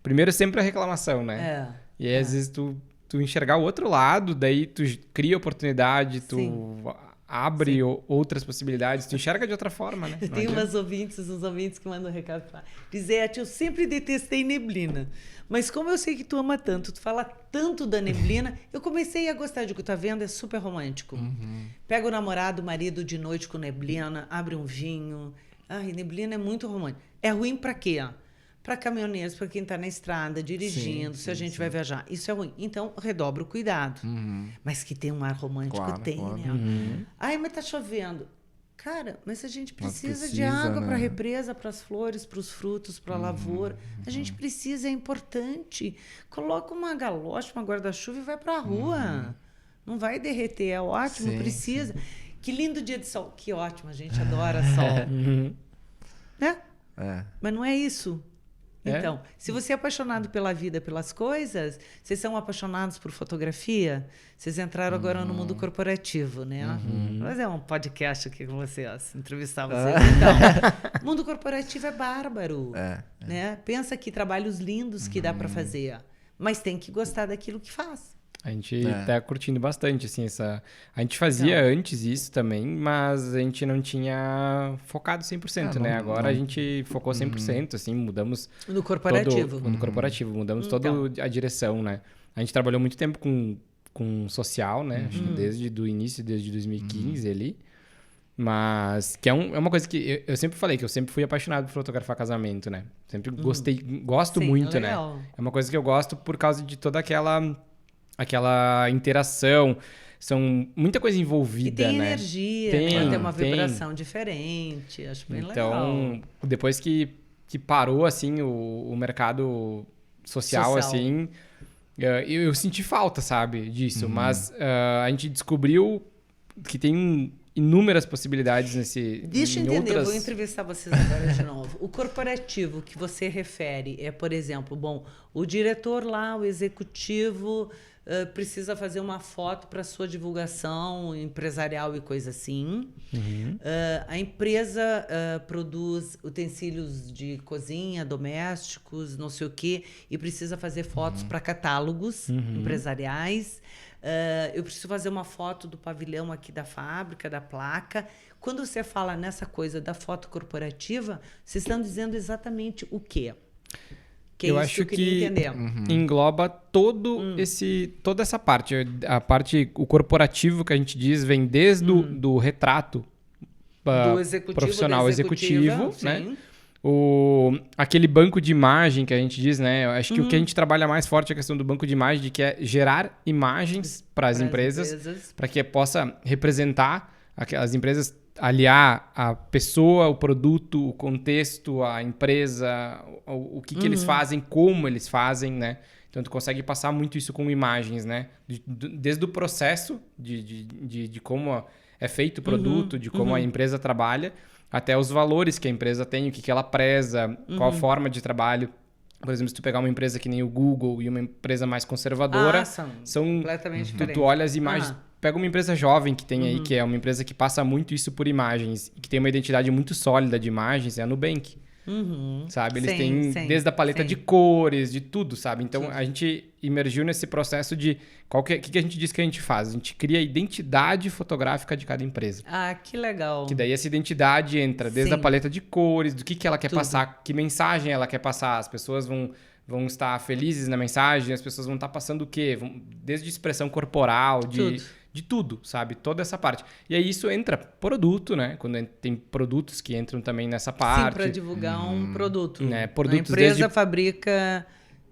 [SPEAKER 1] primeiro sempre a reclamação, né? E aí, às vezes, tu enxergar o outro lado, daí tu cria oportunidade, tu abre outras possibilidades, tu enxerga de outra forma, né?
[SPEAKER 3] Tem uns ouvintes que mandam um recado para Lisete, eu sempre detestei neblina, mas como eu sei que tu ama tanto, tu fala tanto da neblina, eu comecei a gostar de o que tu tá vendo, é super romântico. Pega o namorado, o marido de noite com neblina, abre um vinho. Neblina é muito romântico. É ruim para quê? Para caminhoneiros, para quem está na estrada, dirigindo, se a gente vai viajar. Isso é ruim. Então, redobra o cuidado. Mas que tem um ar romântico, né? Mas tá chovendo. Cara, mas a gente precisa de
[SPEAKER 2] precisa,
[SPEAKER 3] água
[SPEAKER 2] né?
[SPEAKER 3] para a represa, para as flores, para os frutos, para a lavoura. A gente precisa, é importante. Coloca uma galocha, uma guarda-chuva e vai para a rua. Não vai derreter, é ótimo,
[SPEAKER 2] Sim,
[SPEAKER 3] precisa. Que lindo dia de sol. Que ótimo, a gente adora sol. Né?
[SPEAKER 2] É.
[SPEAKER 3] Mas não é isso.
[SPEAKER 1] É?
[SPEAKER 3] Então, se você é apaixonado pela vida, pelas coisas, vocês são apaixonados por fotografia, vocês entraram agora no mundo corporativo, né? Vou fazer um podcast aqui com vocês, entrevistar vocês. Então, o mundo corporativo é bárbaro. Né? Pensa que trabalhos lindos que dá para fazer, mas tem que gostar daquilo que faz.
[SPEAKER 1] A gente tá curtindo bastante, assim, A gente fazia antes isso também, mas a gente não tinha focado 100%, né? Agora a gente focou 100%, assim, mudamos...
[SPEAKER 3] No corporativo.
[SPEAKER 1] No corporativo, mudamos toda a direção, né? A gente trabalhou muito tempo com social, né? Acho que desde o início, desde 2015 ali. Mas que é uma coisa que eu sempre falei, que eu sempre fui apaixonado por fotografar casamento, né? Sempre gosto
[SPEAKER 3] Sim,
[SPEAKER 1] muito,
[SPEAKER 3] legal.
[SPEAKER 1] né? É uma coisa que eu gosto por causa de toda aquela interação, são muita coisa envolvida,
[SPEAKER 3] E tem
[SPEAKER 1] né?
[SPEAKER 3] energia,
[SPEAKER 1] Tem,
[SPEAKER 3] né? Tem uma
[SPEAKER 1] tem.
[SPEAKER 3] vibração diferente, acho bem legal.
[SPEAKER 1] Então, depois que parou, assim, o mercado social, assim, eu senti falta, sabe, disso. Mas a gente descobriu que tem inúmeras possibilidades
[SPEAKER 3] Deixa eu
[SPEAKER 1] em
[SPEAKER 3] entender,
[SPEAKER 1] outras...
[SPEAKER 3] vou entrevistar vocês agora de novo. O corporativo que você refere é, por exemplo, o diretor lá, o executivo, precisa fazer uma foto para sua divulgação empresarial e coisa assim. A empresa produz utensílios de cozinha, domésticos, não sei o quê, e precisa fazer fotos para catálogos empresariais. Eu preciso fazer uma foto do pavilhão aqui da fábrica, da placa. Quando você fala nessa coisa da foto corporativa, vocês estão dizendo exatamente o quê? Que
[SPEAKER 1] eu
[SPEAKER 3] é isso
[SPEAKER 1] acho
[SPEAKER 3] que eu queria entender.
[SPEAKER 1] engloba toda essa parte. O corporativo que a gente diz vem desde do retrato
[SPEAKER 3] Do executivo,
[SPEAKER 1] profissional
[SPEAKER 3] da
[SPEAKER 1] executivo,
[SPEAKER 3] executiva,
[SPEAKER 1] né?
[SPEAKER 3] sim.
[SPEAKER 1] Aquele banco de imagem que a gente diz, né? Eu acho que o que a gente trabalha mais forte é a questão do banco de imagem, de que é gerar imagens para as empresas, para que possa representar as empresas, aliar a pessoa, o produto, o contexto, a empresa, o que eles fazem, como eles fazem, né? Então, tu consegue passar muito isso com imagens, né? Desde o processo de como é feito o produto, de como a empresa trabalha, até os valores que a empresa tem, o que ela preza, qual a forma de trabalho. Por exemplo, se tu pegar uma empresa que nem o Google e uma empresa mais conservadora,
[SPEAKER 3] são completamente diferentes.
[SPEAKER 1] Tu olha as imagens, pega uma empresa jovem que tem aí, que é uma empresa que passa muito isso por imagens, que tem uma identidade muito sólida de imagens, é a Nubank. Sabe? Eles têm desde a paleta de cores, de tudo, sabe? Então, a gente emergiu nesse processo de... O que a gente diz que a gente faz? A gente cria a identidade fotográfica de cada empresa.
[SPEAKER 3] Ah, que legal.
[SPEAKER 1] Que daí essa identidade entra desde a paleta de cores, do que ela quer passar, que mensagem ela quer passar. As pessoas vão estar felizes na mensagem, as pessoas vão estar passando o quê? Desde expressão corporal, de tudo, sabe? Toda essa parte. E aí isso entra produto, né? Quando tem produtos que entram também nessa parte.
[SPEAKER 3] Sim, para divulgar um produto.
[SPEAKER 1] Né? Produtos
[SPEAKER 3] a empresa fabrica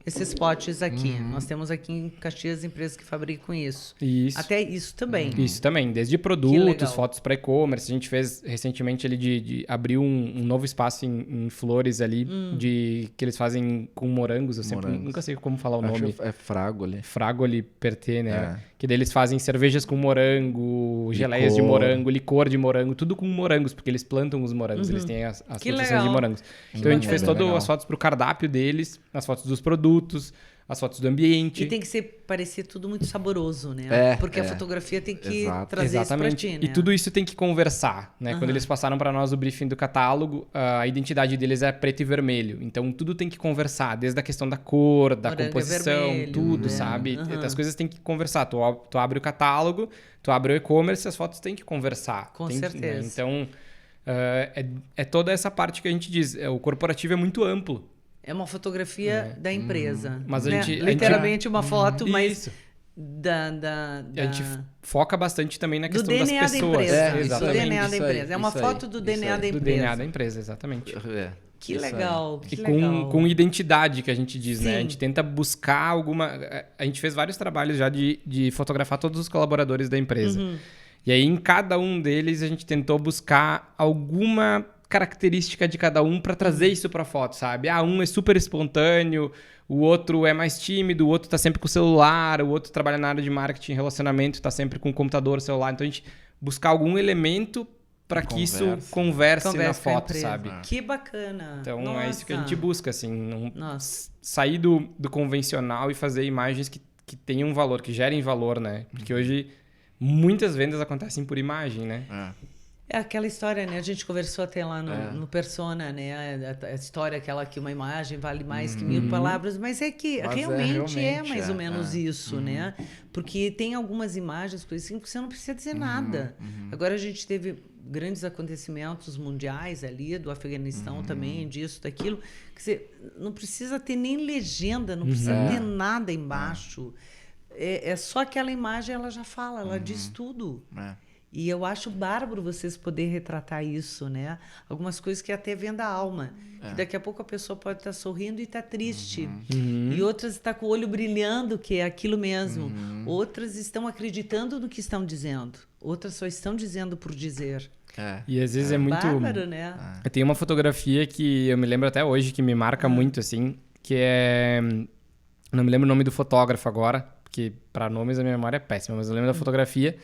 [SPEAKER 3] esses potes aqui. Nós temos aqui em Caxias empresas que fabricam isso.
[SPEAKER 1] Isso.
[SPEAKER 3] Até isso também.
[SPEAKER 1] Isso também. Desde produtos, fotos para e-commerce. A gente fez recentemente ali de abrir um novo espaço em Flores ali, que eles fazem com morangos. Eu sempre nunca sei como falar o nome.
[SPEAKER 2] É Fragole.
[SPEAKER 1] Fragole Perté, né? Que daí eles fazem cervejas com morango, geleias de morango, licor de morango, tudo com morangos, porque eles plantam os morangos, eles têm as plantações de morangos. Então a gente fez todas as fotos pro cardápio deles, as fotos dos produtos, as fotos do ambiente.
[SPEAKER 3] E tem que parecer tudo muito saboroso, né? Porque a fotografia tem que trazer isso pra ti, né?
[SPEAKER 1] E tudo isso tem que conversar, né? Quando eles passaram para nós o briefing do catálogo, a identidade deles é preto e vermelho. Então tudo tem que conversar, desde a questão da cor, da composição,
[SPEAKER 3] vermelho,
[SPEAKER 1] tudo, sabe? As coisas têm que conversar. Tu abre o catálogo, tu abre o e-commerce, as fotos têm que conversar.
[SPEAKER 3] Com certeza.
[SPEAKER 1] Né? Então é toda essa parte que a gente diz. O corporativo é muito amplo.
[SPEAKER 3] É uma fotografia da empresa.
[SPEAKER 1] Mas
[SPEAKER 3] né? Literalmente uma foto, mas
[SPEAKER 1] a gente foca bastante também na questão das
[SPEAKER 3] DNA
[SPEAKER 1] pessoas.
[SPEAKER 3] Da empresa.
[SPEAKER 1] Exatamente.
[SPEAKER 3] Do DNA da empresa. É uma foto do DNA da empresa.
[SPEAKER 1] Do DNA da empresa, exatamente.
[SPEAKER 3] Que legal.
[SPEAKER 1] E com identidade, que a gente diz, né? A gente tenta buscar alguma... A gente fez vários trabalhos já de fotografar todos os colaboradores da empresa. E aí, em cada um deles, a gente tentou buscar alguma característica de cada um para trazer isso para foto, sabe? Um é super espontâneo, o outro é mais tímido, o outro tá sempre com o celular, o outro trabalha na área de marketing e relacionamento, tá sempre com o computador, celular. Então, a gente buscar algum elemento para que isso converse na foto, sabe?
[SPEAKER 3] Que bacana.
[SPEAKER 1] Então, é isso que a gente busca, assim. Sair do convencional e fazer imagens que tenham um valor, que gerem valor, né? Porque hoje muitas vendas acontecem por imagem, né?
[SPEAKER 3] É aquela história, né? A gente conversou até lá no Persona, né? A história aquela que uma imagem vale mais que 1000 palavras, mas é que realmente é mais ou menos isso, né? Porque tem algumas imagens, por isso que você não precisa dizer nada. Agora a gente teve grandes acontecimentos mundiais ali, do Afeganistão também, disso, daquilo. Quer dizer, não precisa ter nem legenda, não precisa ter nada embaixo. É só aquela imagem, ela já fala, ela diz tudo. E eu acho bárbaro vocês poderem retratar isso, né? Algumas coisas que até vêm da alma. Que daqui a pouco a pessoa pode estar sorrindo e estar triste. E outras estão com o olho brilhando, que é aquilo mesmo. Outras estão acreditando no que estão dizendo. Outras só estão dizendo por dizer.
[SPEAKER 1] E às vezes é muito...
[SPEAKER 3] bárbaro, né?
[SPEAKER 1] Eu tenho uma fotografia que eu me lembro até hoje, que me marca muito, assim, que é... Não me lembro o nome do fotógrafo agora, porque para nomes a minha memória é péssima, mas eu lembro da fotografia,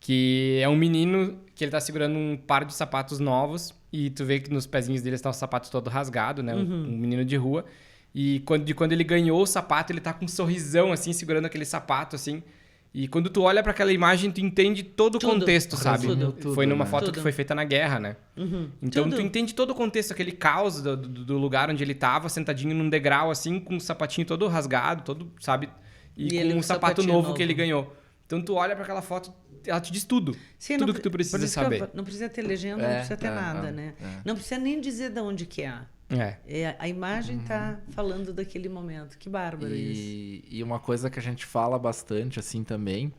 [SPEAKER 1] que é um menino que ele tá segurando um par de sapatos novos e tu vê que nos pezinhos dele estão os sapatos todo rasgado, né? Um menino de rua. E quando ele ganhou o sapato, ele tá com um sorrisão, assim, segurando aquele sapato, assim. E quando tu olha para aquela imagem, tu entende todo o contexto, sabe? Foi numa foto que foi feita na guerra, né? Então tu entende todo o contexto, aquele caos do lugar onde ele tava, sentadinho num degrau, assim, com o sapatinho todo rasgado, todo, sabe? E com um sapato novo que ele ganhou. Então tu olha para aquela foto, ela te diz tudo.
[SPEAKER 3] Sim,
[SPEAKER 1] tudo que tu precisa saber.
[SPEAKER 3] Não precisa ter legenda, não precisa ter nada, né? Não precisa nem dizer de onde que é. A imagem tá falando daquele momento. Que bárbaro isso.
[SPEAKER 2] E uma coisa que a gente fala bastante, assim, também,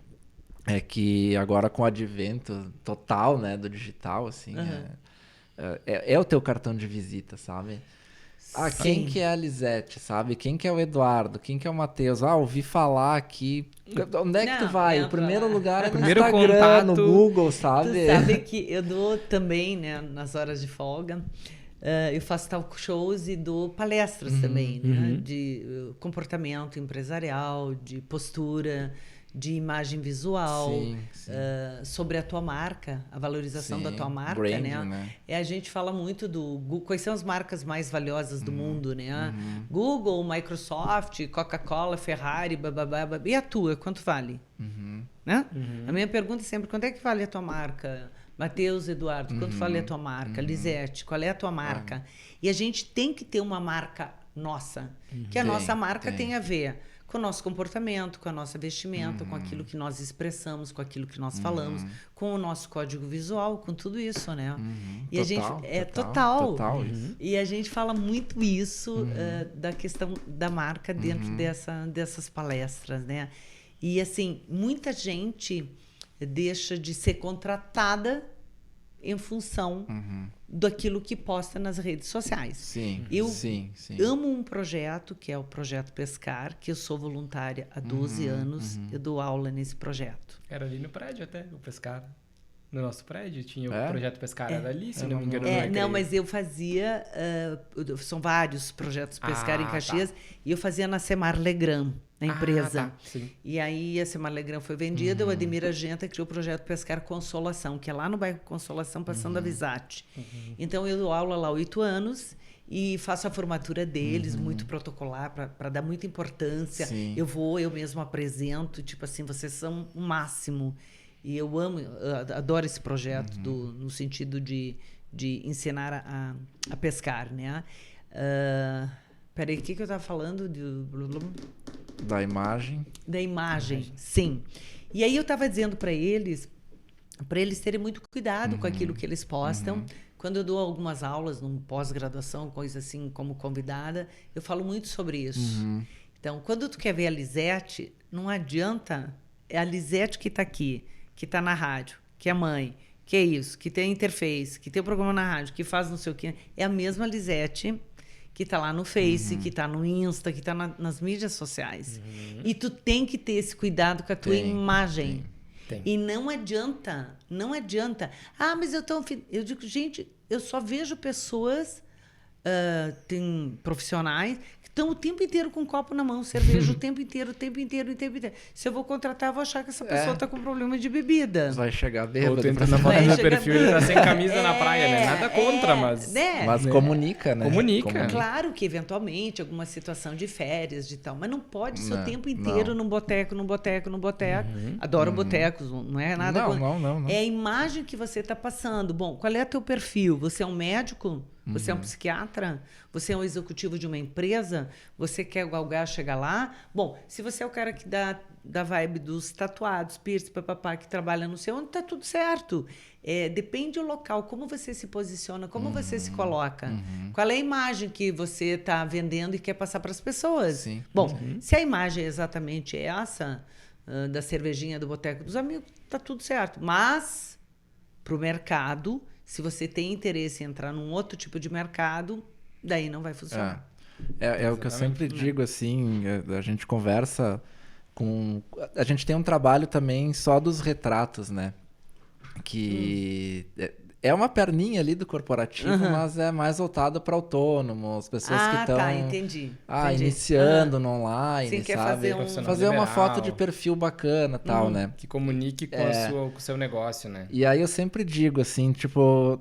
[SPEAKER 2] é que agora com o advento total, né, do digital, assim, é o teu cartão de visita, sabe? Quem que é a Lisete, sabe? Quem que é o Eduardo? Quem que é o Matheus? Ouvi falar aqui. Onde é que tu vai? O primeiro lugar é no Instagram, contato, no Google, sabe?
[SPEAKER 3] Tu sabe que eu dou também, né, nas horas de folga, eu faço talk shows e dou palestras também, né? De comportamento empresarial, de postura, de imagem visual, sobre a tua marca, a valorização da tua marca, branding, né? A gente fala muito quais são as marcas mais valiosas do mundo, né? Google, Microsoft, Coca-Cola, Ferrari, bababá. E a tua, quanto vale? Né? A minha pergunta é sempre, quanto é que vale a tua marca? Matheus, Eduardo, quanto vale a tua marca? Lisete, qual é a tua marca? E a gente tem que ter uma marca nossa, que a nossa marca tem a ver com o nosso comportamento, com a nossa vestimenta, com aquilo que nós expressamos, com aquilo que nós falamos, com o nosso código visual, com tudo isso, né? E total, a gente total isso. E a gente fala muito isso da questão da marca dentro dessas palestras, né? E assim, muita gente deixa de ser contratada em função daquilo que posta nas redes sociais. Eu amo um projeto, que é o Projeto Pescar, que eu sou voluntária há 12 anos, eu dou aula nesse projeto.
[SPEAKER 1] Era ali no prédio até, o Pescar. No nosso prédio tinha o Projeto Pescar, era ali, se não me engano.
[SPEAKER 3] Não, mas eu fazia, são vários projetos Pescar em Caxias, e eu fazia na Semar Legrand, na empresa. E aí a Semar Legrand foi vendida, o Ademir Argenta criou o projeto Pescar Consolação, que é lá no bairro Consolação, passando a Visate. Então eu dou aula lá há 8 anos e faço a formatura deles, muito protocolar, para dar muita importância. Eu mesmo apresento, tipo assim, vocês são o máximo. E eu adoro esse projeto no sentido de ensinar a pescar, né? Peraí, o que eu estava falando?
[SPEAKER 2] Da imagem.
[SPEAKER 3] Da imagem, sim. E aí eu estava dizendo para eles terem muito cuidado com aquilo que eles postam. Quando eu dou algumas aulas, numa pós-graduação, coisa assim, como convidada, eu falo muito sobre isso. Então, quando tu quer ver a Lisete, não adianta, é a Lisete que está aqui, que está na rádio, que é mãe, que é isso, que tem interface, que tem o programa na rádio, que faz não sei o quê. É a mesma Lisete que está lá no Face, que está no Insta, que está nas mídias sociais. E tu tem que ter esse cuidado com a tua imagem.
[SPEAKER 1] Tem.
[SPEAKER 3] E não adianta. Ah, mas eu digo, gente, eu só vejo pessoas, tem profissionais que estão o tempo inteiro com um copo na mão, cerveja o tempo inteiro. Se eu vou contratar, eu vou achar que essa pessoa está com problema de bebida.
[SPEAKER 2] Vai chegar
[SPEAKER 1] Ou tu
[SPEAKER 2] bêbado.
[SPEAKER 1] entra na foto do perfil e ele tá sem camisa na praia, né? Nada contra, mas...
[SPEAKER 3] Né?
[SPEAKER 2] Mas comunica, né?
[SPEAKER 1] Comunica.
[SPEAKER 3] Claro que, eventualmente, alguma situação de férias, de tal, mas não pode ser o
[SPEAKER 2] Não,
[SPEAKER 3] tempo inteiro num boteco. Adoro botecos, não é nada...
[SPEAKER 2] Não.
[SPEAKER 3] É a imagem que você está passando. Bom, qual é o teu perfil? Você é um médico? Você é um psiquiatra? Você é um executivo de uma empresa? Você quer galgar chegar lá? Bom, se você é o cara que dá vibe dos tatuados, piercing, papapá, que trabalha no seu, onde tá tudo certo. Depende do local, como você se posiciona, como você se coloca. Qual é a imagem que você está vendendo e quer passar para as pessoas?
[SPEAKER 2] Sim.
[SPEAKER 3] Bom, se a imagem é exatamente essa, da cervejinha do Boteco dos Amigos, tá tudo certo. Mas, para o mercado, se você tem interesse em entrar num outro tipo de mercado, daí não vai funcionar.
[SPEAKER 2] É o que eu sempre digo, assim, a gente conversa com... A gente tem um trabalho também só dos retratos, né? Que é uma perninha ali do corporativo, mas é mais voltado para autônomos, pessoas que estão...
[SPEAKER 3] entendi.
[SPEAKER 2] Iniciando no online,
[SPEAKER 3] Sim, quer
[SPEAKER 2] sabe?
[SPEAKER 3] fazer
[SPEAKER 2] uma
[SPEAKER 1] liberal.
[SPEAKER 2] foto de perfil bacana e tal, né?
[SPEAKER 1] Que comunique com, com o seu negócio, né?
[SPEAKER 2] E aí eu sempre digo, assim, tipo...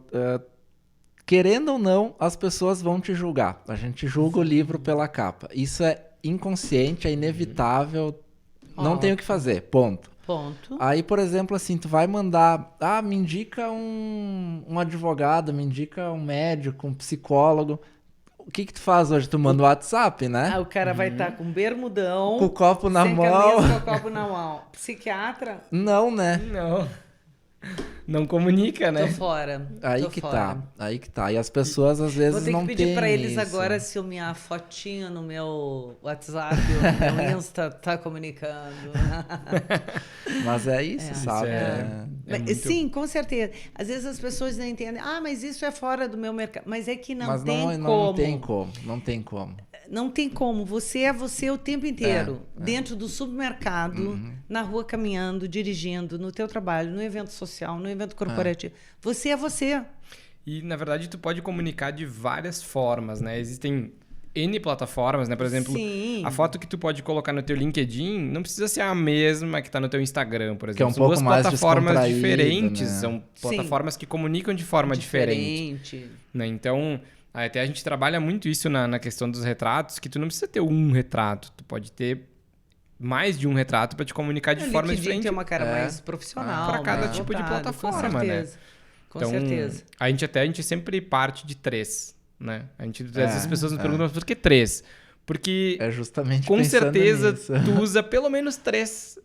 [SPEAKER 2] querendo ou não, as pessoas vão te julgar. A gente julga o livro pela capa. Isso é inconsciente, é inevitável. Não tem o que fazer, ponto. Aí, por exemplo, assim, tu vai mandar... me indica um advogado, me indica um médico, um psicólogo. O que tu faz hoje? Tu manda o WhatsApp, né?
[SPEAKER 3] O cara vai estar com bermudão...
[SPEAKER 2] Com o copo na mão.
[SPEAKER 3] Camisa, com o copo na mão. Psiquiatra?
[SPEAKER 2] Não, né?
[SPEAKER 1] Não comunica, né?
[SPEAKER 3] Tô fora.
[SPEAKER 2] Aí que tá. E as pessoas, às vezes, não têm.
[SPEAKER 3] Vou ter que pedir pra eles
[SPEAKER 2] isso.
[SPEAKER 3] agora se a minha fotinha no meu WhatsApp ou no meu Insta tá comunicando.
[SPEAKER 2] Mas é isso, sabe?
[SPEAKER 1] Muito...
[SPEAKER 3] Sim, com certeza. Às vezes as pessoas não entendem. Mas isso é fora do meu mercado. Mas é que não tem como.
[SPEAKER 2] Não tem como.
[SPEAKER 3] Não tem como. Você é você o tempo inteiro. Dentro do supermercado, na rua caminhando, dirigindo, no teu trabalho, no evento social, no evento corporativo. Você é você.
[SPEAKER 1] E, na verdade, tu pode comunicar de várias formas, né? Existem N plataformas, né? Por exemplo, a foto que tu pode colocar no teu LinkedIn não precisa ser a mesma que tá no teu Instagram, por exemplo.
[SPEAKER 2] Que é um
[SPEAKER 1] são
[SPEAKER 2] pouco
[SPEAKER 1] duas
[SPEAKER 2] mais
[SPEAKER 1] plataformas diferentes.
[SPEAKER 2] né?
[SPEAKER 1] São plataformas que comunicam de forma diferente. Né? Então... Até a gente trabalha muito isso na questão dos retratos, que tu não precisa ter um retrato, tu pode ter mais de um retrato para te comunicar de forma diferente.
[SPEAKER 3] Tem uma cara mais profissional.
[SPEAKER 1] Para cada tipo de plataforma, né?
[SPEAKER 3] Com certeza.
[SPEAKER 1] A gente sempre parte de 3, né? Às vezes as pessoas nos perguntam, por que 3? Porque
[SPEAKER 2] é justamente
[SPEAKER 1] com certeza
[SPEAKER 2] nisso.
[SPEAKER 1] tu usa pelo menos 3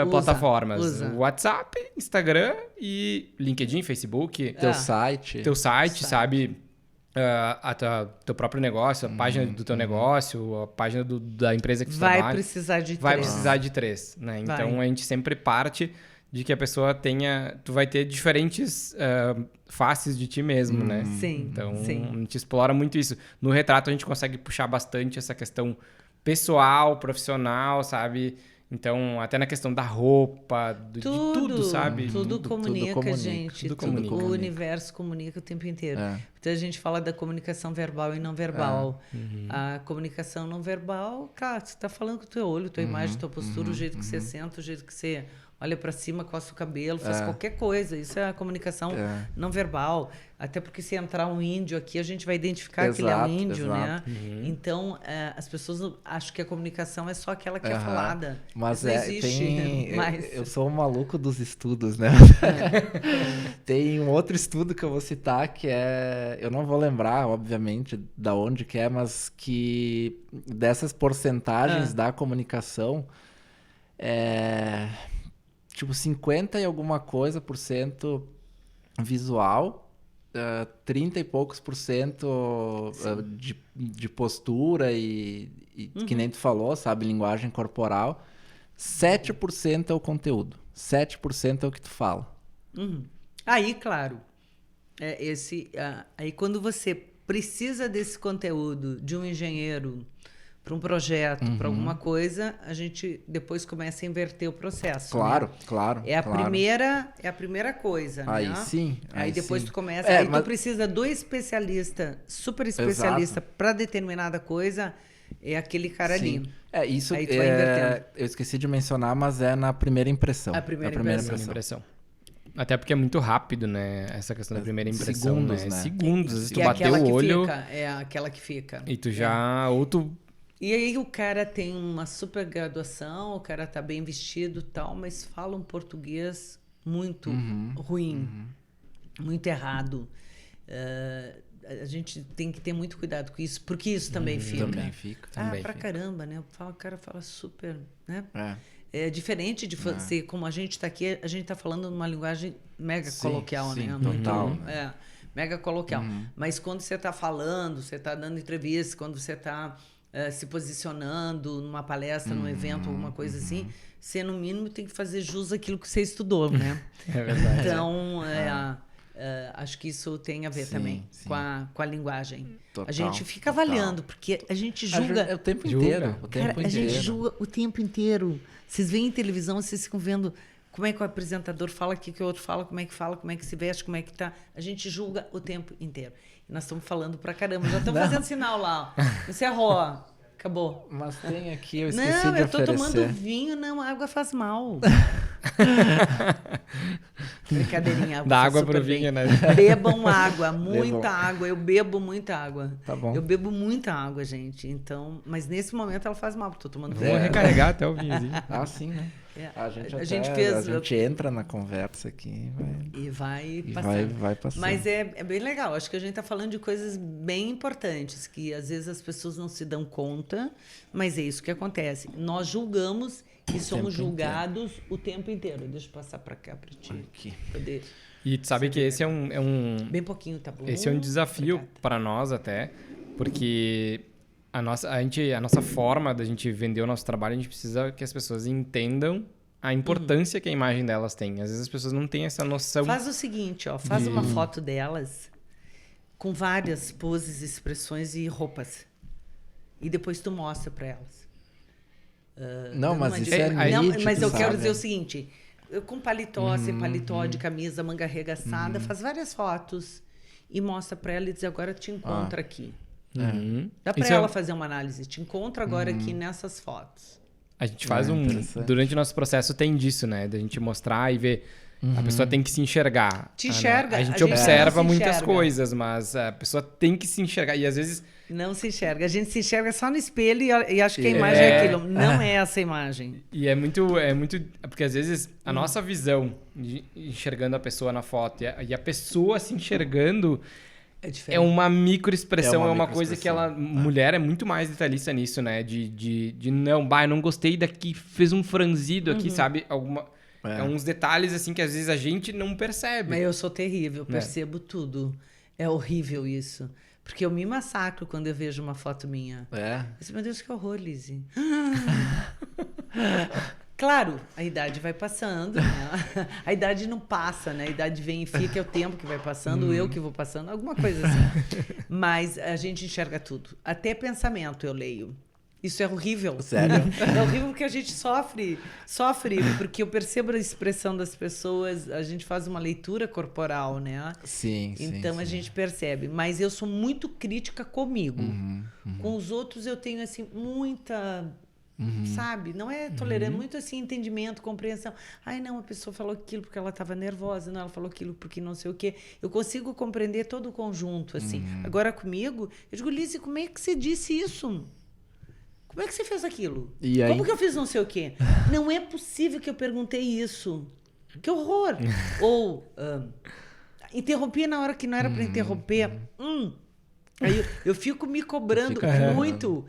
[SPEAKER 1] plataformas.
[SPEAKER 3] Usa.
[SPEAKER 1] WhatsApp, Instagram e LinkedIn, Facebook.
[SPEAKER 2] Teu site.
[SPEAKER 1] Teu site, sabe? Teu próprio negócio, a página do teu negócio, a página da empresa que tu trabalha.
[SPEAKER 3] Vai precisar de 3.
[SPEAKER 1] Vai precisar de 3, né? Então, a gente sempre parte de que a pessoa tu vai ter diferentes faces de ti mesmo, né?
[SPEAKER 3] Sim,
[SPEAKER 1] então, a gente explora muito isso. No retrato, a gente consegue puxar bastante essa questão pessoal, profissional, sabe? Então, até na questão da roupa, de tudo, sabe?
[SPEAKER 3] Tudo comunica, gente.
[SPEAKER 1] Tudo comunica.
[SPEAKER 3] O universo comunica o tempo inteiro. Então, a gente fala da comunicação verbal e não verbal. A comunicação não verbal, claro, você está falando com o teu olho, tua imagem, tua postura, o jeito que você senta, o jeito que você olha para cima, coça o cabelo, faz qualquer coisa. Isso é a comunicação não verbal. Até porque se entrar um índio aqui, a gente vai identificar que ele é um índio, né? Então, as pessoas acham que a comunicação é só aquela que é falada.
[SPEAKER 2] Mas
[SPEAKER 3] não existe.
[SPEAKER 2] Eu sou um maluco dos estudos, né? Tem um outro estudo que eu vou citar que eu não vou lembrar, obviamente, da onde que é, mas que dessas porcentagens da comunicação tipo 50 e alguma coisa por cento visual, 30 e poucos por cento de postura e que nem tu falou, sabe, linguagem corporal. 7% é o conteúdo. 7% é o que tu fala.
[SPEAKER 3] Aí, claro, aí quando você precisa desse conteúdo de um engenheiro para um projeto, para alguma coisa, a gente depois começa a inverter o processo.
[SPEAKER 2] Claro,
[SPEAKER 3] né?
[SPEAKER 2] claro.
[SPEAKER 3] É a
[SPEAKER 2] claro.
[SPEAKER 3] primeira coisa,
[SPEAKER 2] Aí
[SPEAKER 3] né?
[SPEAKER 2] sim.
[SPEAKER 3] Aí depois tu começa.
[SPEAKER 2] É,
[SPEAKER 3] aí
[SPEAKER 2] mas...
[SPEAKER 3] tu precisa do especialista, super especialista para determinada coisa, é aquele cara
[SPEAKER 2] sim.
[SPEAKER 3] ali.
[SPEAKER 2] É, isso
[SPEAKER 3] Aí tu vai invertendo.
[SPEAKER 2] eu esqueci de mencionar, mas é na primeira impressão.
[SPEAKER 3] A primeira
[SPEAKER 1] impressão. Até porque é muito rápido, né? Essa questão da primeira impressão,
[SPEAKER 2] segundos,
[SPEAKER 1] né?
[SPEAKER 2] né?
[SPEAKER 1] Segundos. Às vezes
[SPEAKER 3] Que
[SPEAKER 1] tu
[SPEAKER 3] é
[SPEAKER 1] bateu
[SPEAKER 3] aquela
[SPEAKER 1] o
[SPEAKER 3] que
[SPEAKER 1] olho
[SPEAKER 3] fica. É aquela que fica.
[SPEAKER 1] e tu já... Ou tu...
[SPEAKER 3] E aí o cara tem uma super graduação, o cara tá bem vestido e tal, mas fala um português muito ruim, muito errado. A gente tem que ter muito cuidado com isso, porque isso também fica.
[SPEAKER 2] Também fica.
[SPEAKER 1] Também
[SPEAKER 3] pra
[SPEAKER 1] fica.
[SPEAKER 3] caramba, né? O cara fala super, né?
[SPEAKER 2] É.
[SPEAKER 3] É diferente de ser como a gente está aqui, a gente está falando numa linguagem mega coloquial,
[SPEAKER 2] sim,
[SPEAKER 3] né?
[SPEAKER 2] total.
[SPEAKER 3] Mega coloquial. Mas quando você está falando, você está dando entrevista, quando você está se posicionando numa palestra, num evento, alguma coisa assim, você no mínimo tem que fazer jus àquilo que você estudou, né?
[SPEAKER 1] É verdade.
[SPEAKER 3] Então, acho que isso tem a ver também com a linguagem.
[SPEAKER 2] Total,
[SPEAKER 3] a gente fica avaliando, porque a gente julga.
[SPEAKER 2] O tempo
[SPEAKER 1] Julga.
[SPEAKER 2] inteiro. O tempo
[SPEAKER 3] Cara, a
[SPEAKER 2] inteiro.
[SPEAKER 3] gente julga o tempo inteiro. Vocês veem em televisão, vocês ficam vendo como é que o apresentador fala, o que o outro fala, como é que se veste, como é que tá. A gente julga o tempo inteiro. E nós estamos falando pra caramba. Já estamos fazendo sinal lá. Encerrou. Acabou.
[SPEAKER 2] Mas tem aqui, eu esqueci
[SPEAKER 3] Não,
[SPEAKER 2] de
[SPEAKER 3] eu tô
[SPEAKER 2] oferecer.
[SPEAKER 3] tomando vinho, não, a água faz mal. Brincadeirinha.
[SPEAKER 1] Dá água
[SPEAKER 3] super
[SPEAKER 1] pro
[SPEAKER 3] bem.
[SPEAKER 1] vinho, né?
[SPEAKER 3] Bebam água, muita
[SPEAKER 2] Bebam.
[SPEAKER 3] água. Eu bebo muita água.
[SPEAKER 2] Tá bom.
[SPEAKER 3] Eu bebo muita água, gente. Então, mas nesse momento ela faz mal, porque tô tomando
[SPEAKER 1] Vou
[SPEAKER 3] vinho.
[SPEAKER 1] recarregar até o vinhozinho.
[SPEAKER 2] Ah, sim, né?
[SPEAKER 3] É.
[SPEAKER 2] A gente,
[SPEAKER 3] A
[SPEAKER 2] até,
[SPEAKER 3] gente fez-
[SPEAKER 2] a gente entra na conversa aqui
[SPEAKER 3] E vai
[SPEAKER 2] e
[SPEAKER 3] passando.
[SPEAKER 2] vai passando.
[SPEAKER 3] Mas é bem legal. Acho que a gente está falando de coisas bem importantes, que às vezes as pessoas não se dão conta, mas é isso que acontece. Nós julgamos e somos julgados o tempo inteiro. Deixa eu passar para cá para ti.
[SPEAKER 2] Aqui.
[SPEAKER 3] Poder.
[SPEAKER 1] E tu sabe que esse é um
[SPEAKER 3] Bem pouquinho, tá bom?
[SPEAKER 1] esse é um desafio
[SPEAKER 3] Obrigada.
[SPEAKER 1] para nós até, porque a nossa forma da gente vender o nosso trabalho, a gente precisa que as pessoas entendam a importância que a imagem delas tem. Às vezes as pessoas não têm essa noção.
[SPEAKER 3] Faz o seguinte, ó, faz uma foto delas com várias poses, expressões e roupas. E depois tu mostra para elas.
[SPEAKER 2] Não,
[SPEAKER 3] Dando
[SPEAKER 2] mas
[SPEAKER 3] uma
[SPEAKER 2] isso
[SPEAKER 3] dica.
[SPEAKER 2] é
[SPEAKER 3] Não,
[SPEAKER 2] nítido,
[SPEAKER 3] mas eu quero
[SPEAKER 2] sabe?
[SPEAKER 3] dizer o seguinte, com paletó, sem paletó, de camisa, manga arregaçada, faz várias fotos e mostra para ela e diz, agora te encontra aqui.
[SPEAKER 1] Uhum.
[SPEAKER 3] Dá para
[SPEAKER 1] Isso
[SPEAKER 3] ela fazer uma análise, te encontra agora aqui nessas fotos.
[SPEAKER 1] A gente faz
[SPEAKER 2] interessante.
[SPEAKER 1] durante o nosso processo tem disso, né? Da gente mostrar e ver. A pessoa tem que se enxergar.
[SPEAKER 3] Te enxerga,
[SPEAKER 1] A
[SPEAKER 3] a
[SPEAKER 1] gente
[SPEAKER 3] gente
[SPEAKER 1] observa
[SPEAKER 3] não se
[SPEAKER 1] muitas
[SPEAKER 3] enxerga.
[SPEAKER 1] coisas, mas a pessoa tem que se enxergar. E às vezes
[SPEAKER 3] Não se enxerga. A gente se enxerga só no espelho e acha que a imagem é aquilo. Não é essa imagem.
[SPEAKER 1] E é muito. Porque às vezes a nossa visão de enxergando a pessoa na foto e a pessoa se enxergando
[SPEAKER 3] É diferente.
[SPEAKER 1] é uma microexpressão, é uma coisa que
[SPEAKER 2] microexpressão.
[SPEAKER 1] mulher é muito mais detalhista nisso, né? De não, eu não gostei daqui, fez um franzido aqui, sabe? É uns detalhes assim que às vezes a gente não percebe.
[SPEAKER 3] Mas eu sou terrível, percebo tudo. É horrível isso. Porque eu me massacro quando eu vejo uma foto minha.
[SPEAKER 2] É.
[SPEAKER 3] Eu disse, meu Deus, que horror, Lizzie. Claro, a idade vai passando, né? A idade não passa, né? A idade vem e fica, é o tempo que vai passando, eu que vou passando, alguma coisa assim. Mas a gente enxerga tudo. Até pensamento eu leio. Isso é horrível.
[SPEAKER 2] Sério?
[SPEAKER 3] É horrível porque a gente sofre, porque eu percebo a expressão das pessoas, a gente faz uma leitura corporal, né?
[SPEAKER 2] Sim, sim.
[SPEAKER 3] Então a
[SPEAKER 2] sim.
[SPEAKER 3] gente percebe. Mas eu sou muito crítica comigo. Com os outros eu tenho, assim, muita... Sabe? Não é tolerante, muito assim, entendimento, compreensão. Ai, não, a pessoa falou aquilo porque ela estava nervosa, não, ela falou aquilo porque não sei o quê. Eu consigo compreender todo o conjunto, assim. Agora comigo, eu digo, Lizzie, como é que você disse isso? Como é que você fez aquilo?
[SPEAKER 2] E aí?
[SPEAKER 3] Como que eu fiz não sei o quê? Não é possível que eu perguntei isso. Que horror! Ou interrompi na hora que não era para interromper. Aí eu fico me cobrando muito.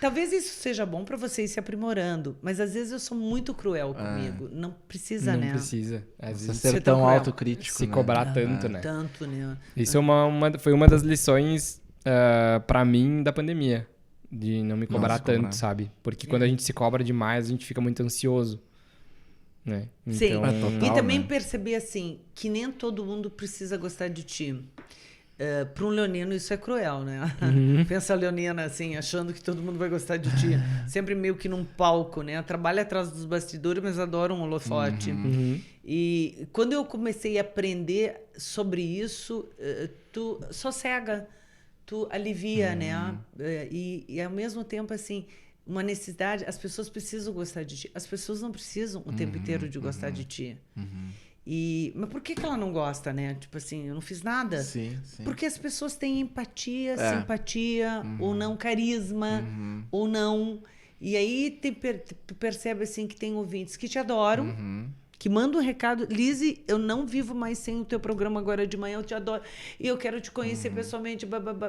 [SPEAKER 3] Talvez isso seja bom para você ir se aprimorando, mas às vezes eu sou muito cruel comigo. Não precisa,
[SPEAKER 1] Não
[SPEAKER 3] né?
[SPEAKER 1] precisa. Às
[SPEAKER 2] Você
[SPEAKER 1] vezes
[SPEAKER 2] ser
[SPEAKER 3] ser tão
[SPEAKER 2] tão
[SPEAKER 3] cruel.
[SPEAKER 2] autocrítico,
[SPEAKER 1] se
[SPEAKER 2] né?
[SPEAKER 1] cobrar tanto, né?
[SPEAKER 3] Tanto, né?
[SPEAKER 1] Isso foi uma das lições pra mim da pandemia. De não me cobrar
[SPEAKER 2] se
[SPEAKER 1] tanto,
[SPEAKER 2] cobrar.
[SPEAKER 1] sabe? Porque quando a gente se cobra demais, a gente fica muito ansioso. Né?
[SPEAKER 3] Sim.
[SPEAKER 2] É total,
[SPEAKER 3] E também
[SPEAKER 2] né?
[SPEAKER 3] perceber assim que nem todo mundo precisa gostar de ti. Para um leonino isso é cruel, né? Pensa a leonina assim, achando que todo mundo vai gostar de ti. Sempre meio que num palco, né? Trabalha atrás dos bastidores, mas adora um holofote. E quando eu comecei a aprender sobre isso, tu sossega, tu alivia, né? E ao mesmo tempo, assim, uma necessidade, as pessoas precisam gostar de ti. As pessoas não precisam o tempo inteiro de gostar de ti. Mas por que ela não gosta, né? Tipo assim, eu não fiz nada.
[SPEAKER 2] Sim.
[SPEAKER 3] Porque as pessoas têm empatia, simpatia, ou não carisma, ou não... E aí tu percebe assim que tem ouvintes que te adoram, que mandam um recado. Lizzy, eu não vivo mais sem o teu programa agora de manhã, eu te adoro. E eu quero te conhecer pessoalmente.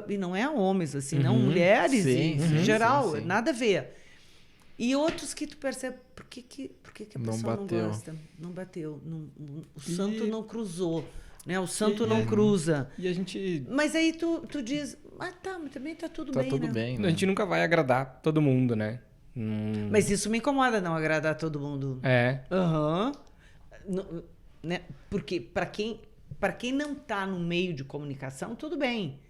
[SPEAKER 3] E não é homens, assim, não mulheres, em geral, nada a ver. E outros que tu percebe, por que a pessoa não gosta? Não bateu. O santo não cruzou. Né? O santo não cruza.
[SPEAKER 1] E a gente...
[SPEAKER 3] Mas aí tu diz, mas também tá tudo bem,
[SPEAKER 2] tudo
[SPEAKER 3] né?
[SPEAKER 2] bem, né?
[SPEAKER 1] A gente nunca vai agradar todo mundo, né?
[SPEAKER 3] Mas isso me incomoda, não agradar todo mundo. Né? Porque para quem não tá no meio de comunicação, tudo bem.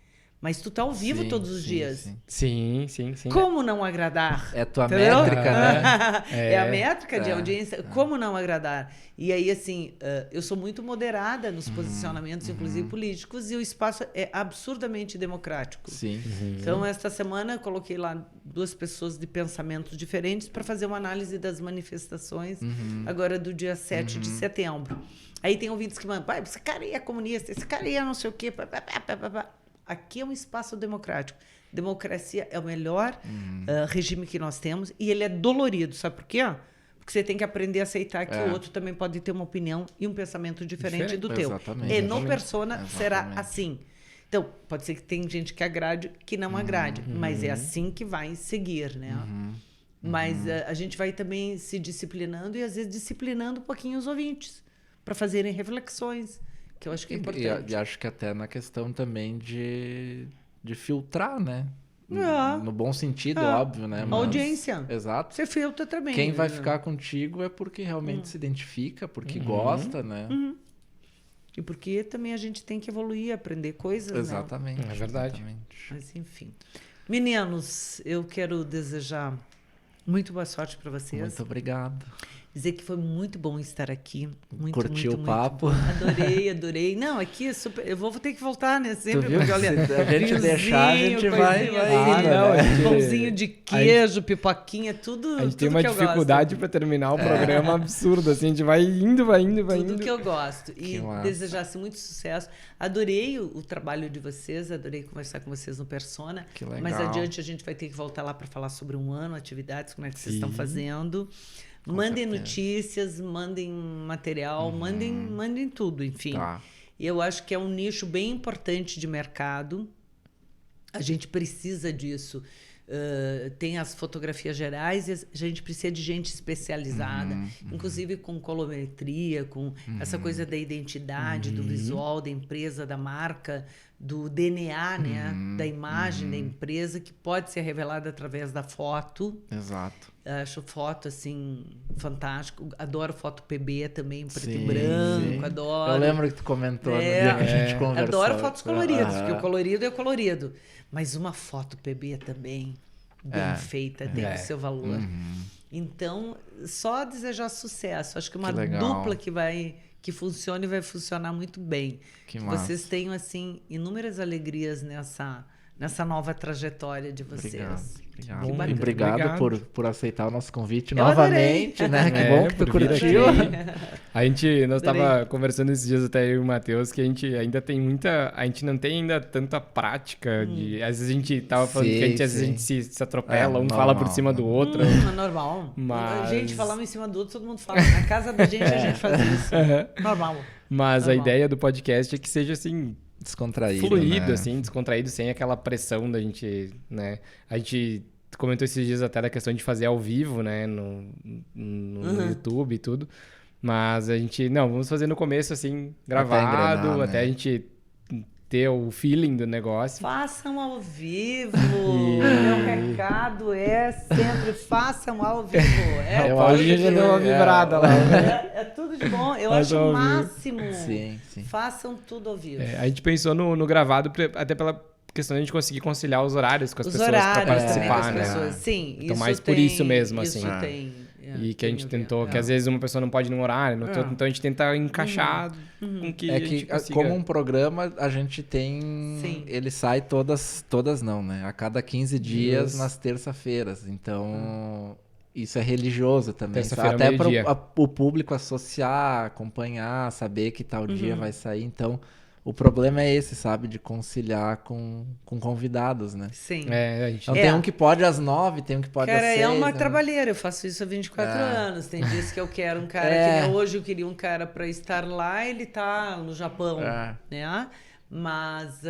[SPEAKER 3] Mas tu tá ao vivo todos os dias.
[SPEAKER 1] Sim.
[SPEAKER 3] Como não agradar?
[SPEAKER 2] É tua
[SPEAKER 3] Entendeu?
[SPEAKER 2] métrica, né?
[SPEAKER 3] É a métrica de audiência. Como não agradar? E aí, assim, eu sou muito moderada nos posicionamentos, inclusive políticos, e o espaço é absurdamente democrático.
[SPEAKER 2] Sim.
[SPEAKER 3] Então, esta semana, eu coloquei lá 2 pessoas de pensamentos diferentes para fazer uma análise das manifestações, agora do dia 7 de setembro. Aí tem ouvintes que mandam, pai, esse cara aí é comunista, esse cara aí é não sei o quê. Aqui é um espaço democrático. Democracia é o melhor regime que nós temos e ele é dolorido. Sabe por quê? Porque você tem que aprender a aceitar que o outro também pode ter uma opinião e um pensamento diferente do teu.
[SPEAKER 2] Exatamente.
[SPEAKER 3] E no persona será assim. Então, pode ser que tem gente que agrade, que não agrade, mas é assim que vai seguir, né? Mas a gente vai também se disciplinando e às vezes disciplinando um pouquinho os ouvintes para fazerem reflexões, que eu acho que é importante.
[SPEAKER 2] E acho que até na questão também de filtrar, né? No bom sentido, óbvio, né? Mas,
[SPEAKER 3] audiência.
[SPEAKER 2] Exato.
[SPEAKER 3] Você filtra também.
[SPEAKER 2] Quem vai ficar contigo é porque realmente se identifica, porque gosta, né?
[SPEAKER 3] E porque também a gente tem que evoluir, aprender coisas,
[SPEAKER 2] Exatamente.
[SPEAKER 1] É verdade.
[SPEAKER 2] Exatamente.
[SPEAKER 3] Mas enfim. Meninos, eu quero desejar muito boa sorte para vocês.
[SPEAKER 2] Muito obrigado.
[SPEAKER 3] Dizer que foi muito bom estar aqui.
[SPEAKER 2] Curtiu o papo?
[SPEAKER 3] Adorei. Não, aqui é super... Eu vou ter que voltar, né? Sempre,
[SPEAKER 2] viu?
[SPEAKER 3] porque olha...
[SPEAKER 2] Se a gente deixar, a gente vai indo,
[SPEAKER 3] né? Pãozinho de queijo, pipoquinha, tudo.
[SPEAKER 1] A gente tem
[SPEAKER 3] tudo
[SPEAKER 1] uma
[SPEAKER 3] que eu
[SPEAKER 1] dificuldade para terminar o programa absurda, assim, a gente vai indo.
[SPEAKER 3] Tudo que eu gosto. E desejasse muito sucesso. Adorei o trabalho de vocês, adorei conversar com vocês no Persona.
[SPEAKER 2] Que legal.
[SPEAKER 3] Mas adiante a gente vai ter que voltar lá para falar sobre um ano, atividades, como é que vocês estão fazendo. Mandem notícias, mandem material, mandem tudo, enfim.
[SPEAKER 2] Tá.
[SPEAKER 3] Eu acho que é um nicho bem importante de mercado. A gente precisa disso. Tem as fotografias gerais e a gente precisa de gente especializada, inclusive com colorimetria, com essa coisa da identidade, do visual da empresa, da marca, do DNA, né? Da imagem da empresa, que pode ser revelada através da foto.
[SPEAKER 2] Exato.
[SPEAKER 3] Acho foto, assim, fantástico. Adoro foto PB também, preto e branco, adoro.
[SPEAKER 2] Eu lembro que tu comentou no dia que a gente conversou.
[SPEAKER 3] Adoro fotos coloridas, porque o colorido é colorido. Mas uma foto PB também, bem feita, tem o seu valor. Então, só desejar sucesso. Acho que uma dupla que funcione vai funcionar muito bem. Que vocês tenham, assim, inúmeras alegrias nessa nova trajetória de vocês.
[SPEAKER 2] Obrigado por aceitar o nosso convite novamente, né? Que bom que tu curtiu.
[SPEAKER 1] Nós estava conversando esses dias até eu e o Matheus que a gente ainda tem a gente não tem ainda tanta prática de, às vezes a gente tava falando que às vezes a gente se atropela, um fala por cima do outro.
[SPEAKER 3] É normal. A gente falando em cima do outro, todo mundo fala. Na casa da gente a gente faz isso. Normal.
[SPEAKER 1] Mas a ideia do podcast é que seja assim,
[SPEAKER 2] descontraído,
[SPEAKER 1] fluido,
[SPEAKER 2] né?
[SPEAKER 1] assim, descontraído, sem aquela pressão da gente, né? A gente comentou esses dias até da questão de fazer ao vivo, né? No YouTube e tudo. Mas a gente, vamos fazer no começo, assim, gravado, até a gente ter o feeling do negócio.
[SPEAKER 3] Façam ao vivo. Meu recado é sempre façam ao vivo.
[SPEAKER 1] O Paulinho já deu uma vibrada lá.
[SPEAKER 3] É tudo de bom. Eu acho o máximo.
[SPEAKER 2] Sim.
[SPEAKER 3] Façam tudo ao vivo.
[SPEAKER 1] A gente pensou no gravado até pela questão de a gente conseguir conciliar os horários com as pessoas para participar, né?
[SPEAKER 3] Pessoas. Sim,
[SPEAKER 1] então,
[SPEAKER 3] isso
[SPEAKER 1] mais por isso mesmo,
[SPEAKER 3] isso
[SPEAKER 1] assim.
[SPEAKER 3] Tem.
[SPEAKER 1] E que a gente tentou, que às vezes uma pessoa não pode ir num horário, no outro, então a gente tenta encaixar com que a gente consiga.
[SPEAKER 2] Como um programa, a gente tem...
[SPEAKER 3] Sim.
[SPEAKER 2] Ele sai todas não, né? A cada 15 dias nas terça-feiras. Então, isso é religioso também. Até para o público associar, acompanhar, saber que tal dia vai sair. Então... O problema é esse, sabe? De conciliar com convidados, né?
[SPEAKER 3] Sim.
[SPEAKER 2] Então tem um que pode às 9, tem um que pode às 6.
[SPEAKER 3] Cara, é uma trabalheira. Eu faço isso há 24 anos. Tem dias que eu quero um cara que hoje eu queria um cara para estar lá, ele tá no Japão, né? Mas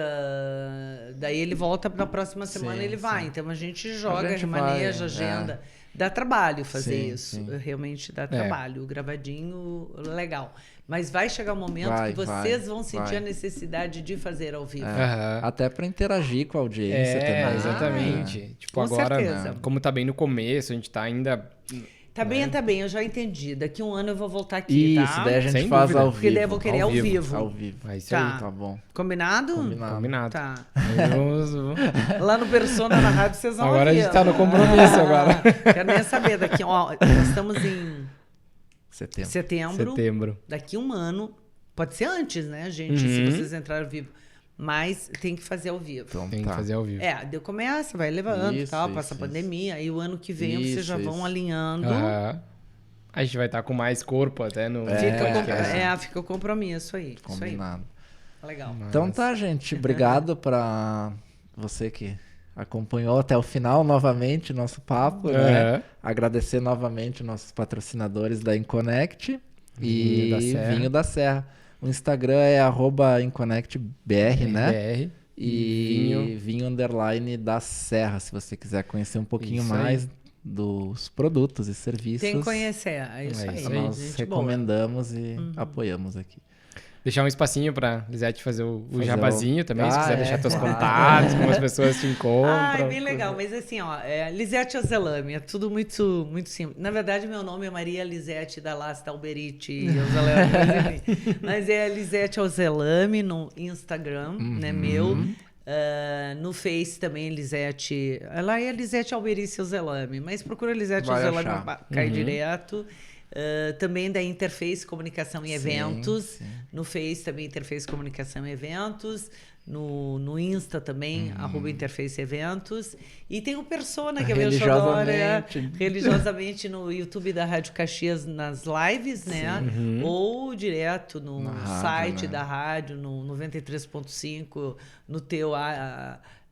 [SPEAKER 3] daí ele volta na próxima semana e ele vai. Então a gente joga, remaneja a agenda. Dá trabalho fazer isso. Realmente dá trabalho. O gravadinho, legal. Mas vai chegar um momento que vocês vão sentir a necessidade de fazer ao vivo.
[SPEAKER 2] Até para interagir com a audiência também.
[SPEAKER 1] Exatamente. Tipo,
[SPEAKER 3] com
[SPEAKER 1] agora,
[SPEAKER 3] certeza.
[SPEAKER 1] como tá bem no começo, a gente tá ainda...
[SPEAKER 3] Tá bem, eu já entendi. Daqui um ano eu vou voltar aqui,
[SPEAKER 2] isso,
[SPEAKER 3] tá?
[SPEAKER 2] daí a gente
[SPEAKER 1] Sem
[SPEAKER 2] faz
[SPEAKER 1] dúvida.
[SPEAKER 2] ao vivo.
[SPEAKER 3] Porque daí eu vou querer ao vivo.
[SPEAKER 2] Ao vivo.
[SPEAKER 1] É isso
[SPEAKER 3] Tá.
[SPEAKER 1] aí.
[SPEAKER 2] Tá bom.
[SPEAKER 3] Combinado?
[SPEAKER 1] Combinado.
[SPEAKER 3] Tá.
[SPEAKER 1] Eu-
[SPEAKER 3] Lá no Persona, na rádio, vocês vão
[SPEAKER 1] Agora a
[SPEAKER 3] ouvir.
[SPEAKER 1] gente tá no compromisso agora.
[SPEAKER 3] Quero nem saber. Daqui, nós estamos em setembro. Daqui um ano. Pode ser antes, né, gente? Se vocês entrarem ao vivo. Mas tem que fazer ao vivo.
[SPEAKER 2] Então,
[SPEAKER 1] Tem que fazer ao vivo.
[SPEAKER 3] Deu começa, vai levando e tal, passa a pandemia. Aí o ano que vem vocês já vão alinhando.
[SPEAKER 1] A gente vai estar com mais corpo até no...
[SPEAKER 3] Fica o compromisso aí.
[SPEAKER 2] Combinado.
[SPEAKER 3] Isso aí. Legal.
[SPEAKER 2] Então tá, gente. Obrigado pra você que acompanhou até o final novamente nosso papo, né? Agradecer novamente nossos patrocinadores da Inconnect e Vinho da Serra. O Instagram é @InconnectBR, né? E vinho _ da Serra, se você quiser conhecer um pouquinho mais dos produtos e serviços.
[SPEAKER 3] Tem que conhecer, é isso aí.
[SPEAKER 2] Nós recomendamos e apoiamos aqui.
[SPEAKER 1] Deixar um espacinho pra Lisete fazer o jabazinho também, se quiser deixar teus contatos, como as pessoas te encontram.
[SPEAKER 3] Bem legal. Mas assim, Lisete Ozelami, é tudo muito, muito simples. Na verdade, meu nome é Maria Lisete da Lasta Alberiti Ozelami. Mas é Lisete Ozelami no Instagram, né, meu. No Face também, Lisete... Lá é Lisete Alberici Ozelami, mas procura Lisete Ozelami, cai direto. Também da Interface Comunicação e Eventos. No Face também Interface Comunicação e Eventos. No Insta também, @Interface Eventos. E tem o Persona, que é meu xodó, religiosamente no YouTube da Rádio Caxias nas lives, né? Ou direto no site da rádio, no 93.5, no teu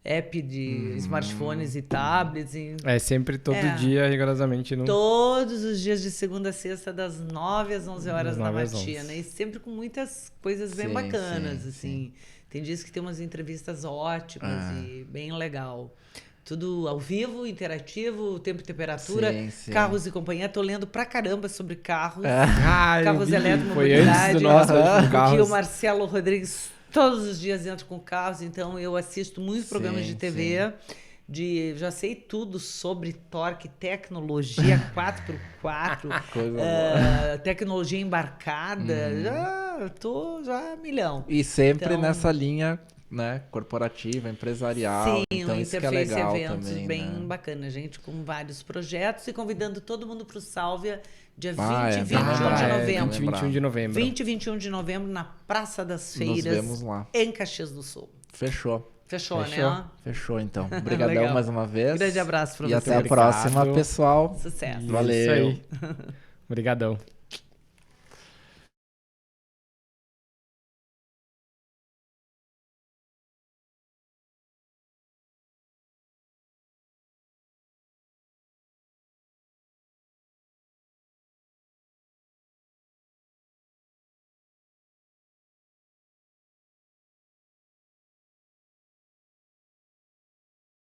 [SPEAKER 3] app de smartphones e tablets.
[SPEAKER 1] Sempre todo dia, rigorosamente.
[SPEAKER 3] Todos os dias, de segunda a sexta, das 9 às 11 horas na matina. E sempre com muitas coisas bem bacanas, assim. Tem dias que tem umas entrevistas ótimas e bem legal. Tudo ao vivo, interativo, tempo e temperatura, carros e companhia. Tô lendo pra caramba sobre carros. Carros elétricos, mobilidade. Aqui o Marcelo Rodrigues todos os dias entra com carros, então eu assisto muitos programas de TV. Já sei tudo sobre torque, tecnologia 4x4, tecnologia embarcada. Já milhão.
[SPEAKER 2] E sempre nessa linha, né, corporativa, empresarial. Então isso que é legal
[SPEAKER 3] eventos
[SPEAKER 2] também,
[SPEAKER 3] bem
[SPEAKER 2] né?
[SPEAKER 3] bacana, gente, com vários projetos e convidando todo mundo para o Sálvia, dia 20 e 21 de novembro.
[SPEAKER 1] 20 e 21 de novembro.
[SPEAKER 3] 20 e 21 de novembro, na Praça das Feiras,
[SPEAKER 2] nos vemos lá.
[SPEAKER 3] Em Caxias do Sul.
[SPEAKER 2] Fechou,
[SPEAKER 3] né?
[SPEAKER 2] Fechou, então. Obrigadão mais uma vez.
[SPEAKER 3] Grande abraço para
[SPEAKER 2] você.
[SPEAKER 3] E
[SPEAKER 2] até a próxima, pessoal.
[SPEAKER 3] Sucesso.
[SPEAKER 2] Valeu.
[SPEAKER 1] Isso aí. Obrigadão.